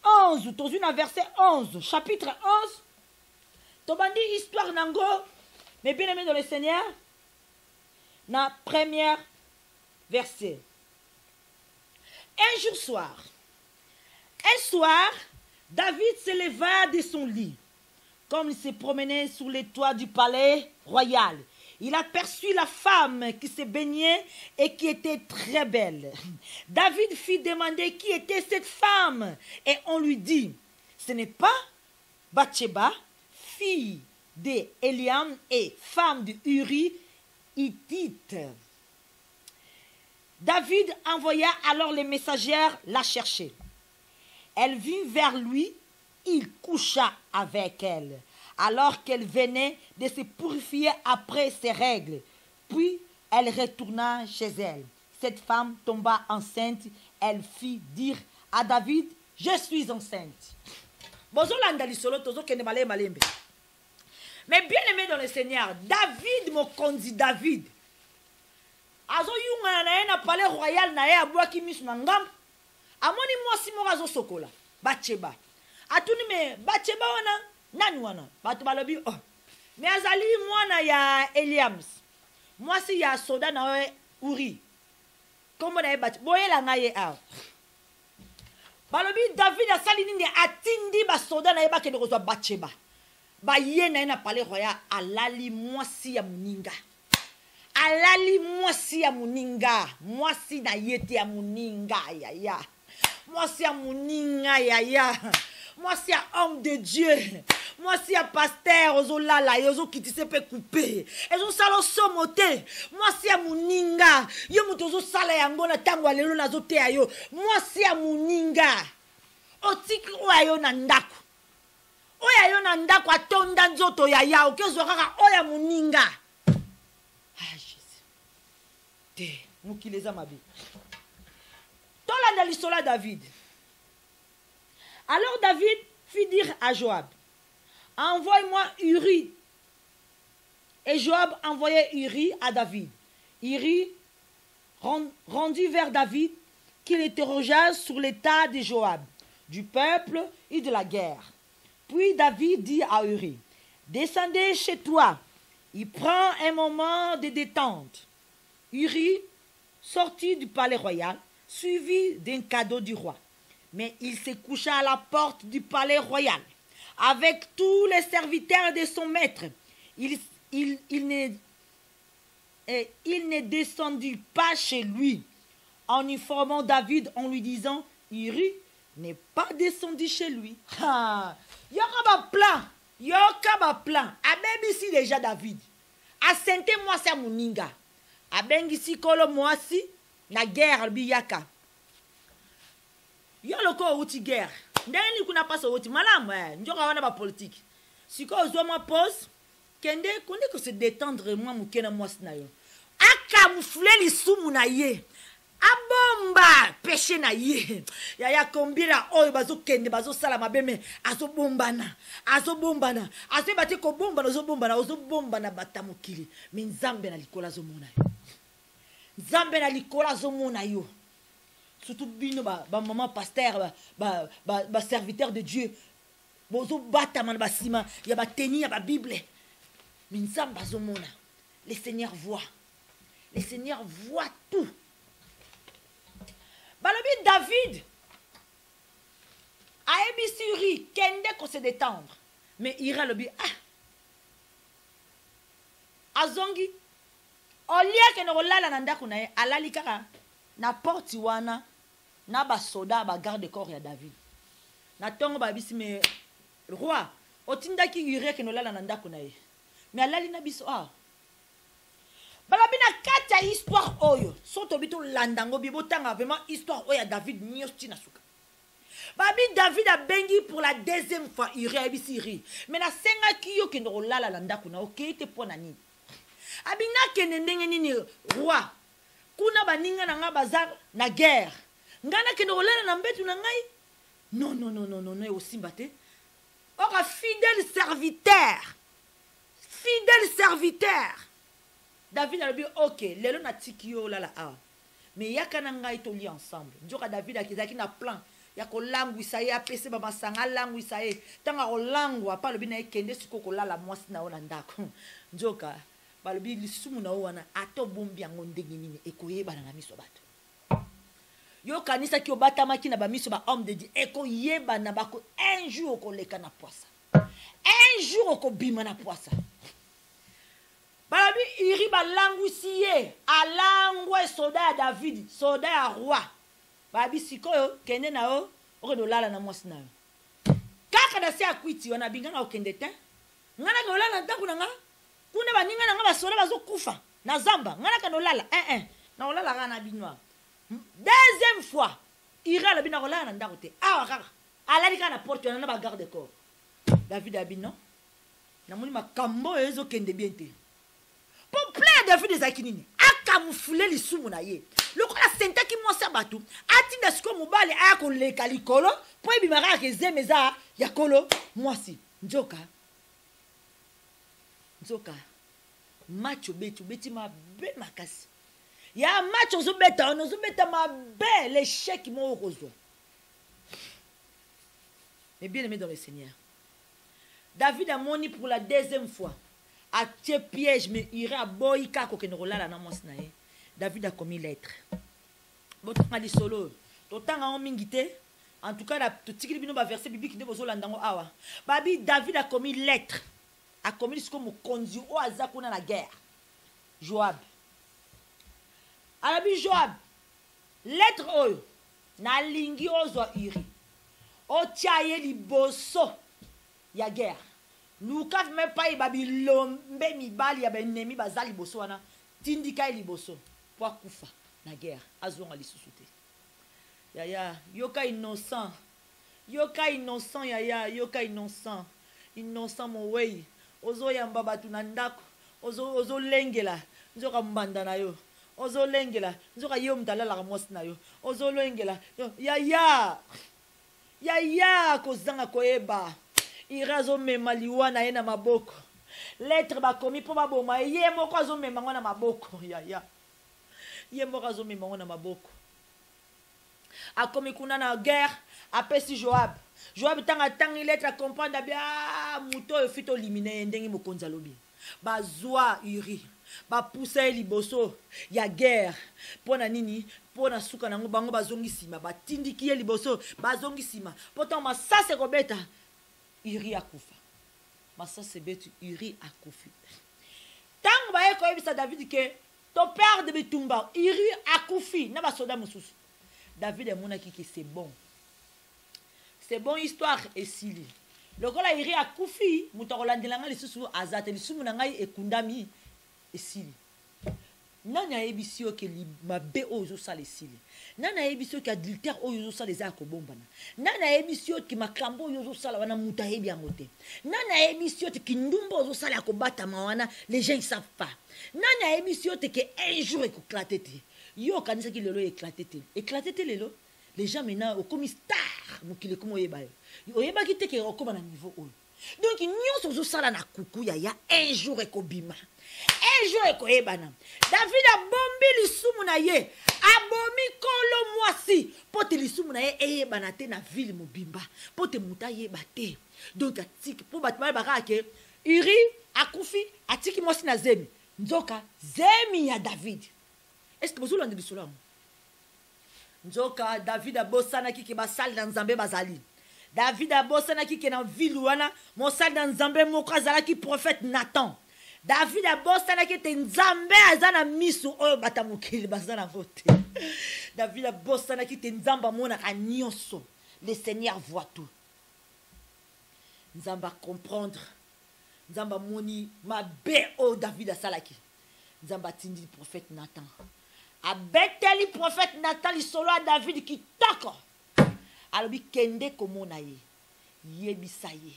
11 toza na verset 11 chapitre 11 tobandi histoire nango mais bien aimé dans le Seigneur na première verset. Un soir, David se leva de son lit. Comme il se promenait sur les toits du palais royal, il aperçut la femme qui se baignait et qui était très belle. David fit demander qui était cette femme et on lui dit, ce n'est pas Bathsheba, fille d'Eliam et femme de Uri hittite. David envoya alors les messagères la chercher. Elle vint vers lui, il coucha avec elle, alors qu'elle venait de se purifier après ses règles. Puis elle retourna chez elle. Cette femme tomba enceinte. Elle fit dire à David, je suis enceinte. Mais bien aimé dans le Seigneur, David me conduit David. Azo yunga na ye na palais royal na ye abwaki misu na ngam amoni mwasi moko azo sokola Bathsheba atuni me Bathsheba wana nani wana bato balobi oh me azali mwana ya Eliams mwasi ya soda na we Uri kombo na ye boyela nga ye awa balobi David asali nini atindi basoda na ye bakende kozwa Bathsheba baye na ye na palais royal alali mwasi ya muninga alali mwasi ya muninga mwasi na yete ya muninga yaya mwasi ya muninga yaya mwasi ya homme de Dieu mwasi ya pasteur ozolala yozo kitise pe couper ezo sala somote mwasi ya muninga yo muto zo sala yango na tango alelo na zo te ayo mwasi ya muninga otiki oyo na ndako oyo na ndako atonda nzoto yaya okezo kaka oya muninga. Ah, Jésus. Te, mukileza mabi. Tolanda lisola David. Alors David fit dire à Joab, envoie-moi Uri. Et Joab envoyait Uri à David. Uri rendit vers David, qu'il interrogea sur l'état de Joab, du peuple et de la guerre. Puis David dit à Uri, descendez chez toi. Il prend un moment de détente. Uri sortit du palais royal, suivi d'un cadeau du roi. Mais il se coucha à la porte du palais royal, avec tous les serviteurs de son maître. Il ne descendit pas chez lui, en informant David en lui disant, Uri n'est pas descendu chez lui. Yoka plan. Abengisi déjà David. Asente mwasi ya muninga. Abengisi kolo mwasi na guerre alobi yaka yo loko outi guerre ndenge ni kuna paso outi malamu njoka wana ba politique siko ozwa ma pause kende konde ko se détendre moi mukena mwasi na yo akamufle lisumu na ye abomba péché na ye ya kombira oyo bazokende bazosala mabeme azobombana azobati kobombana ozobombana batamokili mi nzambe na likola azomona yo nzambe na likola azomona yo surtout bino ba maman pasteur ba serviteur de Dieu bozobata ba sima ya ba tenir ba Bible mi nzambe azomona. Le Seigneur voit tout. Balobi David a ébissuri kende ko se détendre mais ira lobi azongi olia ke no lala na ndako na ye alali kaka na porte wana na ba soda ba garde corps ya David na tongo ba bisi me roi otindaki ira ke no lala na ndako na ye mais alali na biso balobi na kati ya histoire oyo so tobi tolandango bibotanga vraiment histoire oyo ya David nyonso tina suka babi David abengi pour la deuxième fois iri ayebisi iri mais nasengaki yo kende kolala na ndako na okei te mpo na nini abi nakende ndenge nini roi kuna baninga na nga baza na guerre nga nakende kolala na mbetu na ngai non osimba te oka fidèle serviteur David a dit ok lelo na tiki yo lala mais yaka na ngai to li ensemble njoka David akizaki na plan ya kolangwisa ye apese ba masanga langwisa ye tanga kolangwa pa lobi na ekende siko kolala mwasi na ona ndako njoka balobi lisumu na wana ato bombi yango ndenge nini ekoyeba na miso bato yo kanisa ki obatama ki na ba miso ba homme de Dieu ekoyeba na bako un jour koleka na poisa un jour okobima na poisa. Balabi iri balangwisiye alangwe soda ya David soda ya roi babi sikoyo kende na o okedolala na mwasi na yo kaka na se akwiti wana bingana okende te ngana ka olala ndako na nga kuna baninga na nga basoda bazokufa na zamba ngana ka olala na olala kana binwa deuxième fois ira la bina olala na ndako te kaka alali kana porte wana na ba garde corps David abino na moni makambo ezo kende bien te pour plaire David ezakinini akamufule lisumu na ye lokola senta ki mwasa batu atinda siko mobale akoleka likolo po ebimaka kezemeza ya kolo mwasi njoka macho beti mabe makasi ya macho ozobeta mabe l'échec mo okozwa. Mais bien aimé dans le Seigneur, David a moni pour la deuxième fois a tie piège mais ira à boyka ko kenolala na mwasi na ye. David a commis lettre. Botanga di solo. Totanga on mingité. En tout cas la tikili bino ba verset biblique de bozo landango awa. Babi David a commis lettre. A commis ce comme conduit au hasard pour la guerre. Joab. Arabi Joab. Lettre oyo na lingi ozo iri. O tiaye liboso ya guerre. Luka même pas babi lombe mibali ya benemi bazali boso wana tindika liboso pour kufa na guerre azonga lisusute. Yaya yoka innocent yaya yoka innocent mo wei ozo yamba batu na ndako ozo lengela nzoka mbanda na yo ozo lengela nzoka yo mtalala ka mwasi na yo ozo lengela yaya kozanga koyeba irazo mema liwa na ye na maboko lettre bakomi po baboma ye moko azomema ngo na maboko yaya ye moko azomema ngo na maboko akomi kuna na guerre apesi Joab tanga lettre comprendre bien muto efito limine ndenge mokonza lobi bazwa uri ba pousse liboso ya guerre pona nini pona suka nango bango bazongisima batindiki ye liboso bazongisima potom masase kobeta Uri akufa. Masase betu Uri akufi. Tango baye ko ebisa David ke to père de Bitumba Uri akufi na ba soda mususu. David emonaki ki c'est bon. C'est bon histoire esili. Lokola Uri akufi mutakolandelanga lisusu azate lisumu na ngai ekundami esili. nani ayebi yo ke mabe oyo ozosala esili, nani ayebi yo ke adultère oyo ozosala eza ya kobombana, nani ayebi yo ke makambo oyo ozosala wana mutu ayebi yango te, nani ayebi yo te ke ndumba ozosala ya kobatama wana les gens ils savent pas, nani ayebi yo te ke un jour ekoklate te. Yo okanisaki lelo éclaté te lelo, les gens maintenant okomi star mokili komo oyeba yo, oyebaki te ke okoma na niveau oyo. Donc nyonso ozosala na kuku ya un jour ekobima, un jour ekoyebana. David abombi lisumu na ye, abomi kolo mwasi pote lisumu na ye eyebana te na ville mobimba, pote muta yeba te. Donc atiki po batma baka ke Uri akufi atiki mwasi na zemi, nzoka zemi ya David. Est-ce que vous avez dit cela? Nzoka David abosana ki ke basali na Nzambe bazali. David abosana ki ke na ville wana mosali na Nzambe moko azala ki prophète Nathan. David abosana ki te Nzambe azana misu oyo batamukili bazana vote. David abosana ki te Nzamba mona nyonso. Le Seigneur voit tout. Nzamba comprendre. Nzamba moni mabe o David asalaki. Nzamba tindi prophète Nathan. Abeteli prophète Nathan li solo a David ki tako. Alobi kende komona ye. Yebisa ye.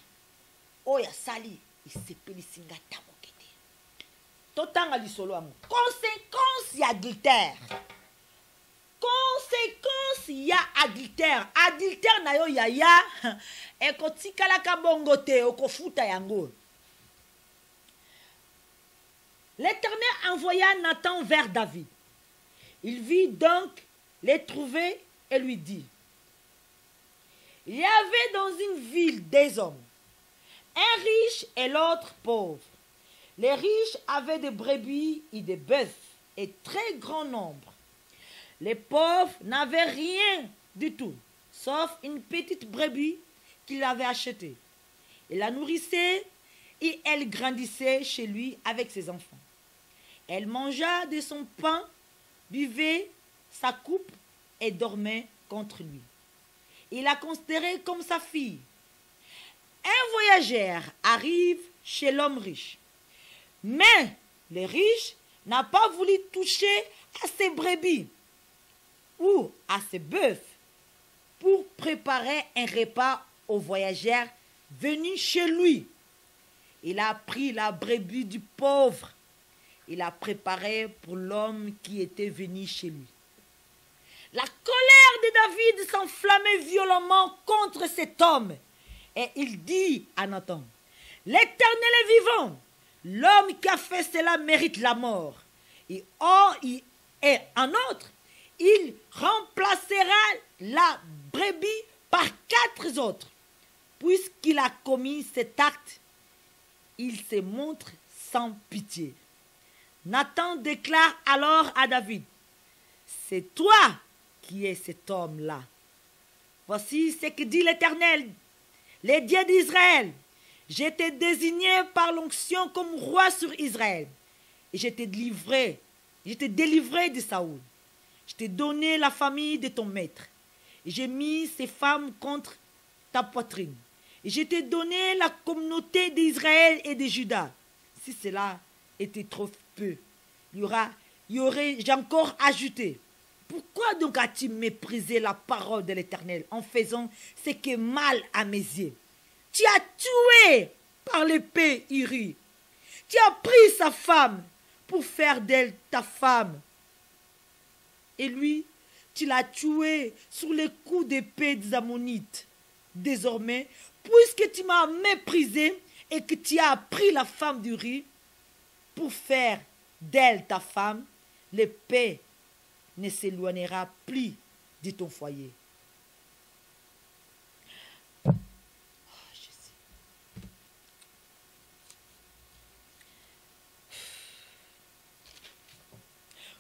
Oya sali isepeli singa tamokete. Totanga li solo amu. Conséquence ya adultère. Conséquence ya adultère. Adultère na yo yaya. Eko tikala ka bongo te okofuta yango. L'Éternel envoya Nathan vers David. Il vit donc les trouver et lui dit, il y avait dans une ville des hommes, un riche et l'autre pauvre. Les riches avaient des brebis et des bœufs et très grand nombre. Les pauvres n'avaient rien du tout, sauf une petite brebis qu'il avait achetée. Il la nourrissait et elle grandissait chez lui avec ses enfants. Elle mangea de son pain, buvait sa coupe et dormait contre lui. Il la considérait comme sa fille. Un voyageur arrive chez l'homme riche. Mais le riche n'a pas voulu toucher à ses brebis ou à ses bœufs pour préparer un repas au voyageur venu chez lui. Il a pris la brebis du pauvre. Il a préparé pour l'homme qui était venu chez lui. La colère de David s'enflammait violemment contre cet homme. Et il dit à Nathan, l'Éternel est vivant. L'homme qui a fait cela mérite la mort. Et en outre, il remplacera la brebis par 4 autres. Puisqu'il a commis cet acte, il se montre sans pitié. Nathan déclare alors à David, c'est toi qui es cet homme-là. Voici ce que dit l'Éternel, les dieux d'Israël. Je t'ai désigné par l'onction comme roi sur Israël. Et je t'ai délivré de Saoul. Je t'ai donné la famille de ton maître. Et j'ai mis ces femmes contre ta poitrine. Et je t'ai donné la communauté d'Israël et de Juda. Si cela était trop peu, j'ai encore ajouté. Pourquoi donc as-tu méprisé la parole de l'Éternel en faisant ce qui est mal à mes yeux? Tu as tué par l'épée Uri. Tu as pris sa femme pour faire d'elle ta femme. Et lui, tu l'as tué sur les coups d'épée des Ammonites. Désormais, puisque tu m'as méprisé et que tu as pris la femme d'Uri pour faire d'elle ta femme, l'épée ne s'éloignera plus de ton foyer. Oh, Jésus.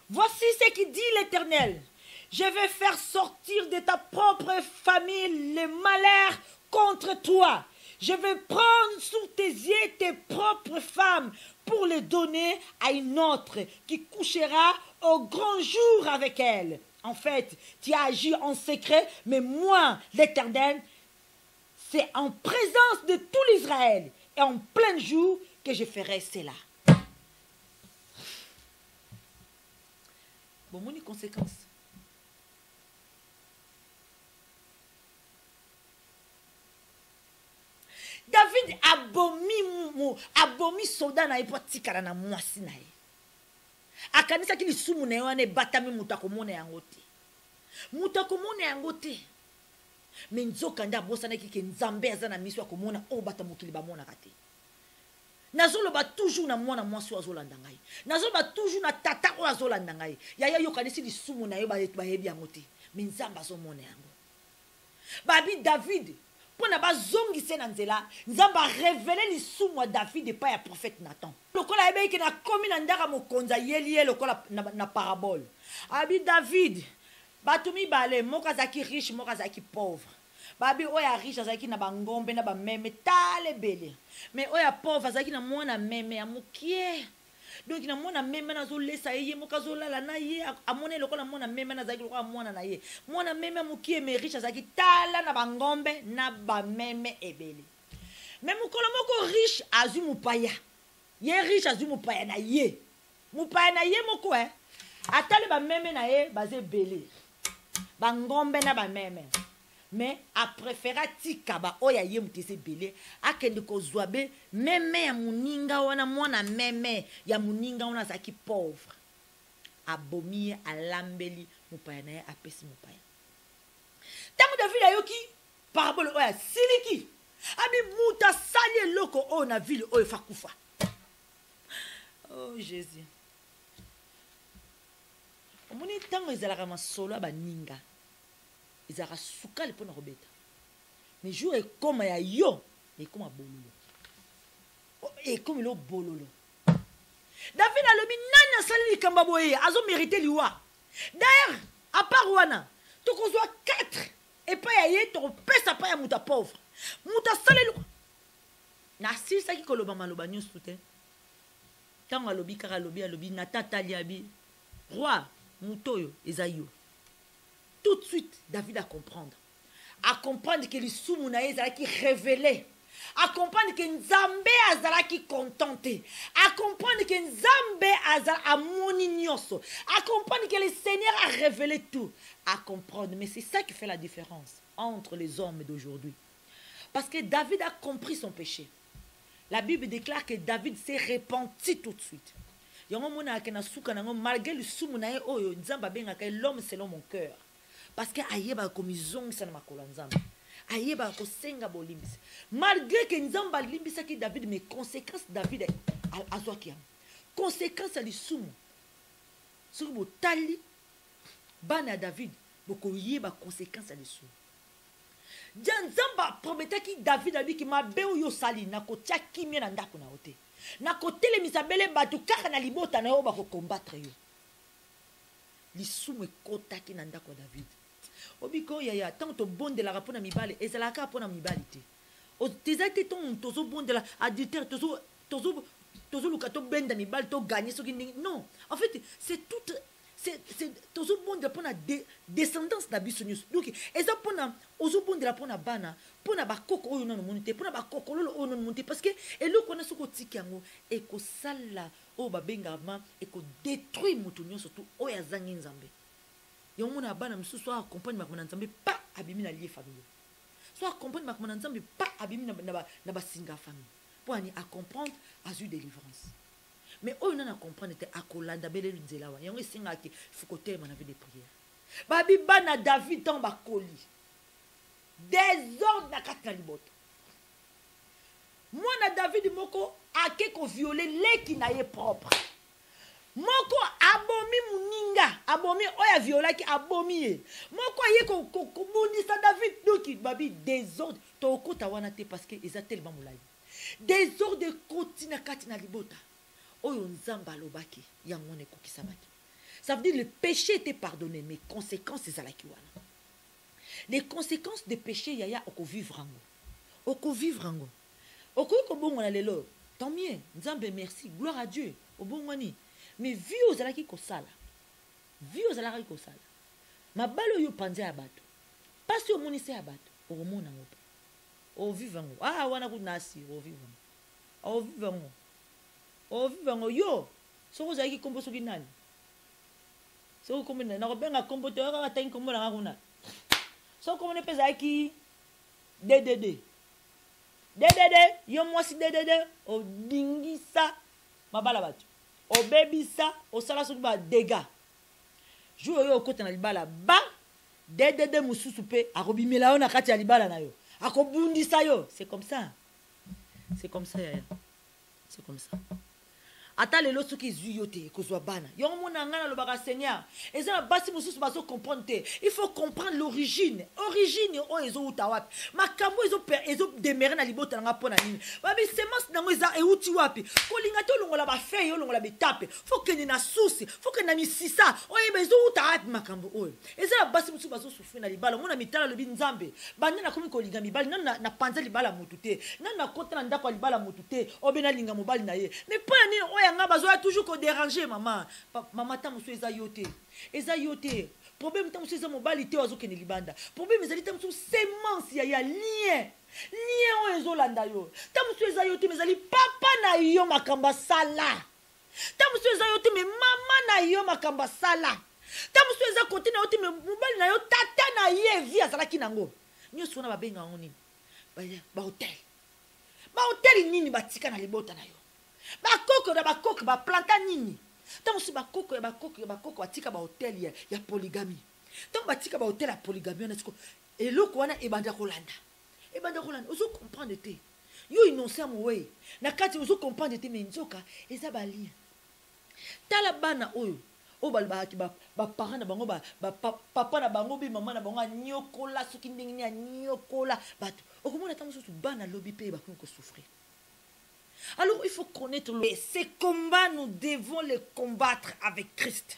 Voici ce qui dit l'Éternel. Je vais faire sortir de ta propre famille les malheurs contre toi. Je vais prendre sous tes yeux tes propres femmes pour les donner à une autre qui couchera au grand jour avec elle. En fait, tu as agi en secret, mais moi, l'Éternel, c'est en présence de tout l'Israël et en plein jour que je ferai cela. bomoni conséquence. David abomi soldat na ye po atikala na mwasi na ye. Akanisaki lisumu na ye wana ebatami mutu akomona yango te. Mutu akomona yango te. Me nzokanda abosanaki ke nzambe aza na miso akomona oyo bata mokili bamonaka te. Nazoloba toujours na mwana mwasi oyo azolanda ngai. Nazoloba toujours na tata oyo azolanda ngai. Yaya yokanisi lisumu na ye bayebi yango te. Me nzambe azomona yango. Babi David pona bazongise na nzela nzamba révéler lisumu ya David epai ya prophète Nathan. Lokola yebeki na komi na ndaka mokonza yeliye lokola na parabole. Abi David bato mibale moko azaki riche moko azaki pauvre. Babi oya riche azaki na bangombe na bameme tale bele. Mais oya pauvre azaki na mwana meme ya mukie. Donc na mwana meme na zolesa ye moko azolala na ye amone lokola mwana meme na zaki lokola mwana na ye. Mwana meme mukie me riche azaki tala na bangombe na bameme ebele. Mais mukolo moko riche azu mupaya. Ye riche azu mupaya na ye. Mupaya na ye moko atale bameme na ye baze bele. Bangombe na bameme. Mais a préféré tika ba oya ye mutese bele akende kozwa be meme ya muninga wana mwana meme ya muninga wana zaki pauvre abomi alambeli mupaya na ye apesi mupaya. Tango David ayoki parabole oya siliki abi muta sali eloko oyo na ville oyo fakufa. Oh Jésus. Omoni tango ezalaka masolo baninga ezaka sukali pona robeta. Mais jour et comme ya yo et comme bololo. Et comme lo bololo. David a le minanya sali kamba boye azo mérité liwa. D'ailleurs à part wana to ko 4 et pas ya ye to pesa pa ya muta pauvre. Muta sali na sisa ki koloba maloba nyusu te. Tango alobi kaka alobi na tata liabi roi mutoyo ezayo. Tout de suite, David a comprendre que le soumounaï est révélé, à comprendre que Nzambe azalaki contenté, à comprendre que Nzambe a monignoso, à comprendre que le Seigneur a révélé tout, à comprendre. Mais c'est ça qui fait la différence entre les hommes d'aujourd'hui. Parce que David a compris son péché. La Bible déclare que David s'est repenti tout de suite. Malgré le soumounaï, l'homme selon mon cœur. Parce que ayeba komizong sana makola nzambe ayeba ko senga bolimbisa malgré que nzamba limbisa ki David mais conséquences David azwakia conséquences ali sumu sur botali bana David boko yeba conséquences ali sumu nzamba prometa ki David abi ki mabe yo sali na ko tia kimia na ndako na ote na ko telemisa bele batu kaka na libota na yo ba ko combattre yo lisumu ekotaki na ndako David. Obiko yaya tant to bon de la rapona mibale ezalaka pona mibalite. O tezate ton tozo bon de la adultère tozo lukato benda mibale to gagner ce qui non. En fait, c'est tout c'est tozo bon de pona descendance na bisonius. Donc eza pona ozo bon de la pona bana pona ba koko oyo non monite pona ba koko lolo oyo non monite parce que eloko na soko tikango e ko sala o babengama et ko détruire mutunyo surtout o ya zangi nzambe. Yo mona bana msusu soit accompagne makona nzambe pas abimi na lié famille. Soit accompagne makona nzambe pas abimi na ba singa famille. Pour ani à comprendre à eu délivrance. Mais o na comprendre te akolanda bele nzela wa. Yango singa ki fukote mana vie de prière. Babi bana David dans ba koli. Désordre na katna liboto. Mwana David moko ake ko violer leki na ye propre. Moko abomi muninga, abomi oya violaki abomi ye. Moko ye ko bonisa David doki babi désordre to kota wana te parce que eza tellement molai. Désordre kotina katina libota. Oyo nzamba lobaki yango ne kokisabaki. Ça veut dire le péché était pardonné mais conséquences ezalaki wana. Les conséquences de péché yaya oko vivre ango. Oko vivre ango. Oko ko bongo na lelo. Tant mieux, nzambe merci, gloire à Dieu. Obongwani. Mais vie aux alaki kosala. Vie aux alaki kosala. Ma balo yo panze ya bato. Parce que monise ya bato. O mona ngope. O vivango. Ah wana ku nasi o vivango. O vivango. O vivango yo. Soko zaki kombo soki nani. so comme na ko benga compoteur ka tan comme na nguna so comme ne pesa ki DDD yo moi si DDD o dingisa mabala batu o bebisa o sala so ba dégâts jour yo kota na libala ba DDD mususu pe akobimela na kati ya libala na yo akobundisa yo. C'est comme ça yaya, c'est comme ça. Ata lelo soki zuyote kozwa bana yo mona ngana lo baka Seigneur ezana basi mususu bazo comprendre te. Il faut comprendre l'origine o ezo utawapi makambo ezo demere na libota nga pona nini babi semence nango eza euti wapi kolinga to longola ba feuille yo longola betape faut que ni na souci faut que na misisa o yeba ezo utawapi makambo oyo ezana basi mususu bazo souffrir na libala mona mitala lobi nzambe banda na komi kolinga mibali na panza libala mutu te na kota na ndako libala mutu te obena linga mobali na ye mais pona nini yanga bazoya toujours ko déranger maman ta musu eza yote problème ta musu eza mobali te wazo kene libanda problème ezali ta musu semence ya lien o ezolanda yo ta musu eza yote mezali papa na yo makamba sala ta musu eza yote me mama na yo makamba sala ta musu eza côté na yote me mobali na yo tata na ye vie azalaki nango nyoso na babenga ngoni ba hotel nini batika na libota na yo bakoko ba planta nini tant aussi bakoko batika ba hotel ya polygamie tant batika ba hotel ya polygamie na siko eloko wana ebanda kolanda ozo comprendre te yo innocent mowe na kati ozo comprendre te mais nzoka eza ba lien tala bana oyo o balbaki ba parents na bango ba papa na bango bi mama na bango nyokola soki ndenge ni nyokola bato okomona tant mosusu bana lobi pe ba ko souffrir. Alors il faut connaître ces combats, nous devons les combattre avec Christ.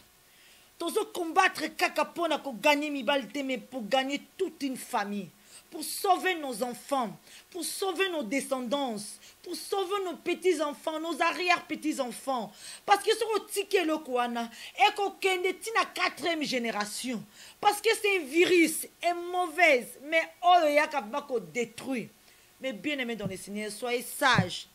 Tous combattre kakapona pour gagner mibalite, mais pour gagner toute une famille, pour sauver nos enfants, pour sauver nos descendants, pour sauver nos petits-enfants, nos arrière-petits-enfants. Parce que sur le ticket le kouana, et qu'on kende tina 4e génération. Parce que c'est un virus, une mauvaise, mais oh yakabako détruit. Mais bien aimés dans les Seigneur, soyez sages.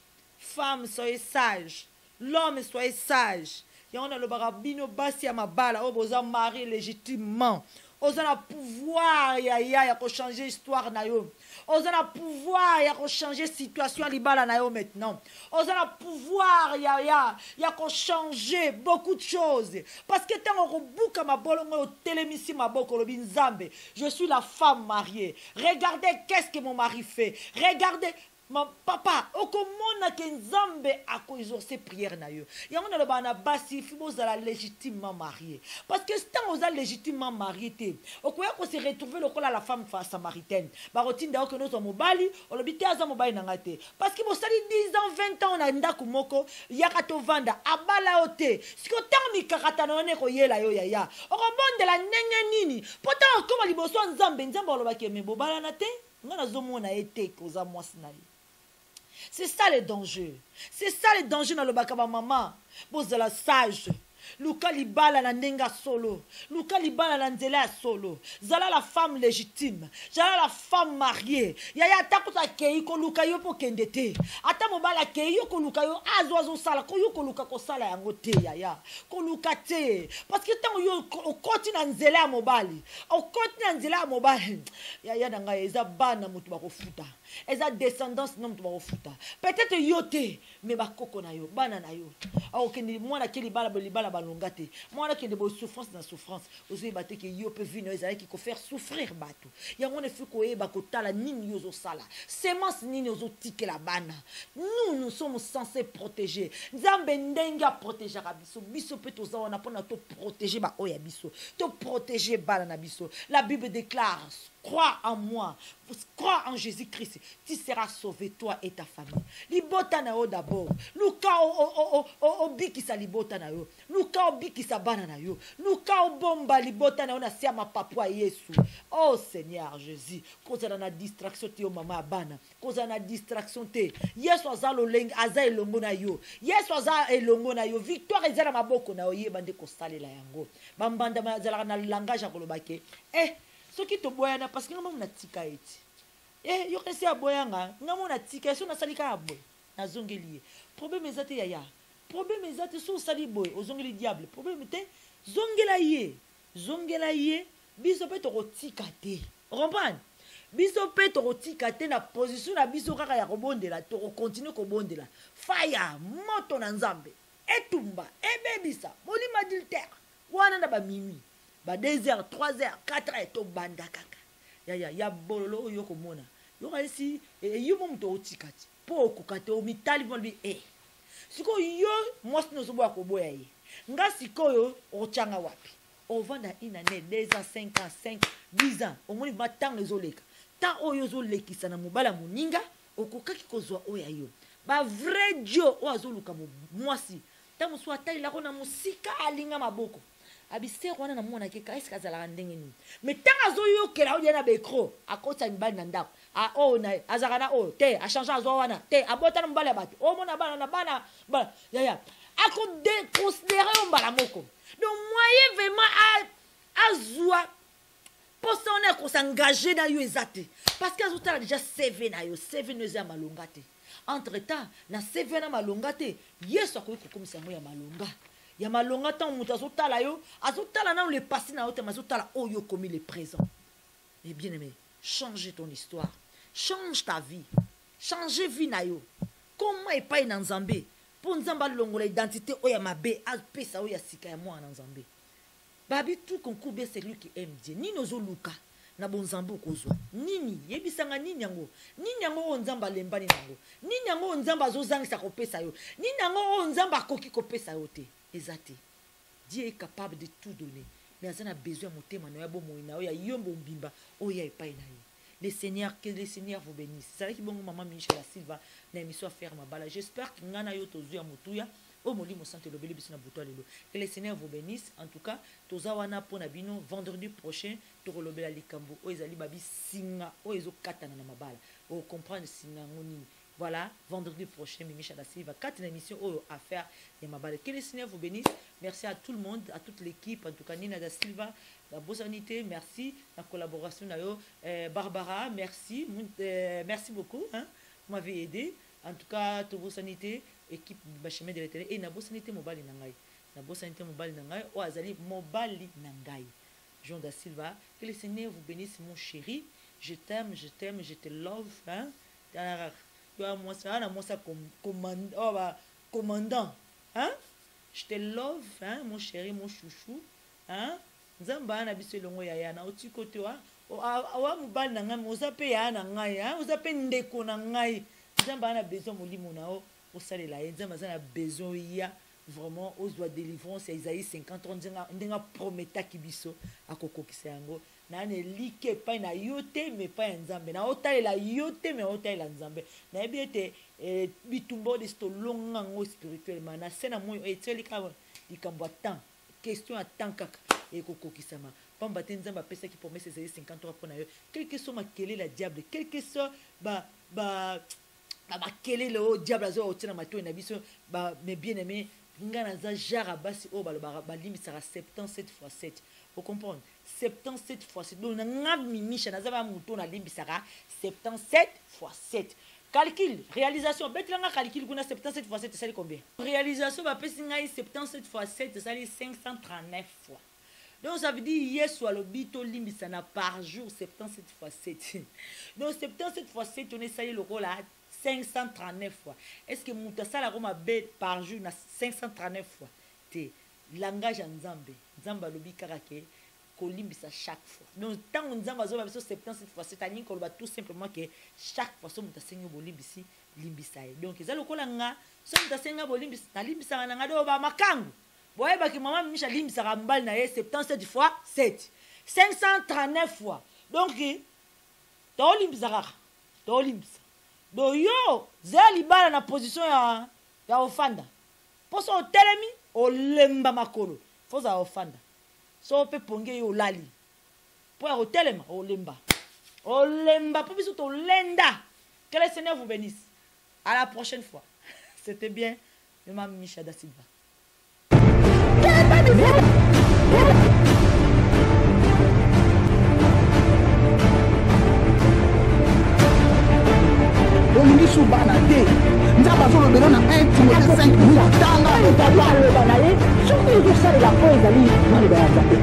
Femme, soyez sage. L'homme, soyez sage. Il y a le barabino basi à ma balle. Oh, vous avez marié légitimement. Vous avez pouvoir, ya ko changer l'histoire na yo. Vous avez pouvoir, ya ko changer situation libala na yo maintenant. Vous avez pouvoir, ya ko changer beaucoup de choses. Parce que tant on bouka ma bolongo télémissi ma boko lo binzambe. Je suis la femme mariée. Regardez qu'est-ce que mon mari fait. Regardez. Mon papa, okomona ke nzambe ako exaucer prière na yo. Ya on a le bana basi fibo za la légitimement marié. Parce que tant on a légitimement marié te, okoya ko se retrouver lokola la femme samaritaine. Ba rotinda ko no zo mobali, olobite aza mobali na ngate. Parce que bo sali 10 ans, 20 ans na ndako moko, ya kato vanda abala ote. Siko tant mi kakata na ne ko yela yo ya. Okombonde la nenge nini? Pourtant comme liboso nzambe olobaki me bobala na te, ngana zo mona ete ko za mwasi na ye. C'est ça le danger. C'est ça le danger dans le bakaba maman. Vous êtes la sage. Luka libala na nenga solo. Luka libala na nzela solo. Zala la femme légitime. Zala la femme mariée. Yaya takuta kei ko luka yo po kendete. Ata mobala kei yo ko luka yo azo sala ko yo ko luka ko sala yango te yaya. Ko luka te. Parce que tant yo o koti na nzela mobali. O koti na nzela mobali. Yaya nanga eza bana mutu ba ko futa. Eza descendance non mutu ba ko futa. Peut-être yote mais ba koko na yo bana na yo. O kendi mwana keli bala balongate. Mwana kende bo souffrance na souffrance. Ozo bate ke yo peut vino ezala ki ko faire souffrir bato. Ya ngone fu ko e ba ko tala nini yozo sala. Semence nini yozo tike la bana. Nous sommes censés protéger. Nzambe ndenga protéger biso. Biso peut toza wana pona to protéger ba oya biso. To protéger bala na biso. La Bible déclare crois en moi, crois en Jésus-Christ, tu seras sauvé, toi et ta famille. Libota na yo d'abord. Luka o biki sa libota na yo. Luka o biki sa bana na yo. Luka o bomba libota na yo na siama papa Yesu. Oh Seigneur Jésus, cause na distraction te yo mama bana. Cause na distraction te. Yesu azalo leng aza elongo na yo. Yesu aza elongo na yo. Victoire ezala maboko na yo yebande ko salela yango. Bambanda mazala na langage akolobake. Ce qui te boyana parce que ngamo na tika eti. Yo kesi ya boyanga, ngamo na tika so na salika boy. Na zongeli. Problème ezate yaya. Problème ezate so sali boy, ozongeli diable. Problème te zongela ye biso pe tokotika te comprendre biso pe tokotika te na position na biso kaka ya kobondela tokokontinue kobondela fire moto na nzambe etumba ebebisa molimo adultère wana na bamimi ba 2h 3h 4h tobanda kaka ya bololo oyo komona yokalisi yumo moto otika ti po okoka te omitali molobi sikoyo yo mwasi nozoboya koboya ye nga sikoyo ochanga wapi ovanda inane 2 ans 5 ans 5 10 ans omoni ba ntango ezoleka tant oyo ozolekisa na mobala moninga okokaki kozwa oyo yo ba vrai dio oyo azoluka mwasi ntango mosusu atalelako na mosika alinga maboko abisere wana na mwana keka eske azalaka ndenge nini me ntango azoyokela oyo na baekro akotisa mibali na ndako azalaka na oyo te achange azwa wana te abota na mobali ya bato omona bana na bana yaya akodeconsidere yo mbala moko donc moyen vraiment azwa posa wana akosangaje na yo eza te parce que azotala déjà cv na yo cv no eza ya malonga te entre temps na cv na malonga te yesu akoki kokomisa yango ya malonga ntango moto azotala yo azotala nano le passé na yo te mais azotala oyo komi le présent. Mais bien aimé, change ton histoire, change ta vie, change vie na yo. Comment epai na nzambe po nzamba longola identité oya mabe apesa oya sika ya mwana nzambe babi tout concours bien c'est lui qui aime Dieu ni nozo luka na bonzambo kozwa nini yebisanga nini yango nzamba lembani nango nini yango nzamba azozangisa kopesa yo nini yango nzamba akoki kopesa yo te ezate. Dieu est capable de tout donner mais azana besoin motema na yabo moina oya yombo mbimba oya epai na yo. Le Seigneur, que le Seigneur vous bénisse. C'est vrai que bon maman Michel Silva na émission à faire ma bala. J'espère que ngana yo tozu ya mutuya o moli mo santé lobeli biso na buto lelo. Que le Seigneur vous bénisse. En tout cas, toza wana pona bino vendredi prochain to kolobela likambo o ezali babi singa o ezo katana na mabala. O comprendre singa ngoni. Voilà, vendredi prochain Michel Silva 4 émissions à faire ya mabala. Que le Seigneur vous bénisse. Merci à tout le monde, à toute l'équipe, en tout cas Nina da Silva, la Bosanité, merci, la collaboration Barbara, merci, merci beaucoup, hein, vous m'avez aidé. En tout cas, toute Bosanité, équipe Bachemé de la télé, et na Bosanité Mobali Nangai, na Bosanité Mobali Nangai, ou Azali Mobali Nangai. Jean da Silva, que le Seigneur vous bénisse, mon chéri, je t'aime, je te love, hein. Moi, ça commandant, hein. Je te love, hein, mon chéri, mon chouchou, hein. Nzamba na biso longo ya yana oti kote wa awa mubali na ngai ozape ya na ngai, hein, ozape ndeko na ngai. Nzamba na besoin molimo na o osalela ye. Nzamba za na besoin ya vraiment ozwa délivrance ya Isaïe 50 ndenga prometa kibiso akokokisa yango na ne like pa na yote me pa nzambe na otalela yote me otalela nzambe na ebiete bitumbo de sto longa ngo spirituellement na sena moyo eteli ka likambo temps question à temps kaka ekokokisama pamba te nzambe apesa ki promesse Isaïe 53 pona yo quel que soit makele la diable quel que soit ba makele le diable azo otina mato na biso ba mais bien aimé ngana za jara basi o ba limisara 77 x 7. Vous comprenez 77 x 7 donc na mimisha na za ba muto na limisara 77 x 7. Calcul, réalisation, betlanga calcul kuna 77 x 7 c'est combien? Réalisation ba pesi ngai 77 x 7 c'est 539 fois. Donc ça veut dire hier soit le bito limisana par jour 77 x 7. Donc 77 x 7 on essaye le rôle là 539 fois. Est-ce que Moutasala Roma bête par jour na 539 fois? Te langage en Nzambe. Nzamba lobi karake kolimbisa chaque fois. Donc tant Nzamba zo ba 77 fois c'est-à-dire qu'on va tout simplement que chaque fois so mutasenga bolimbisi limbisa. Donc eza lokola nga so mutasenga bolimbisa na limbisa na ngado ba makangu. Boye ba ki maman misha limbisa mbali na ye 77 fois 7. 539 fois. Donc to limbisa to limbisa. Do yo zali bala na position ya ofanda. Poso telemi o lemba makolo. Foza ofanda. So pe ponge yo lali. Po ya telema o lemba. O lemba po biso to lenda. Que le Seigneur vous bénisse. À la prochaine fois. C'était bien. Maman Michel da Silva. Omni subana de nzambe azolobela na 1 Timothée 5 tanga aloba na ye soki ezosalela po ezali maloba ya nzambe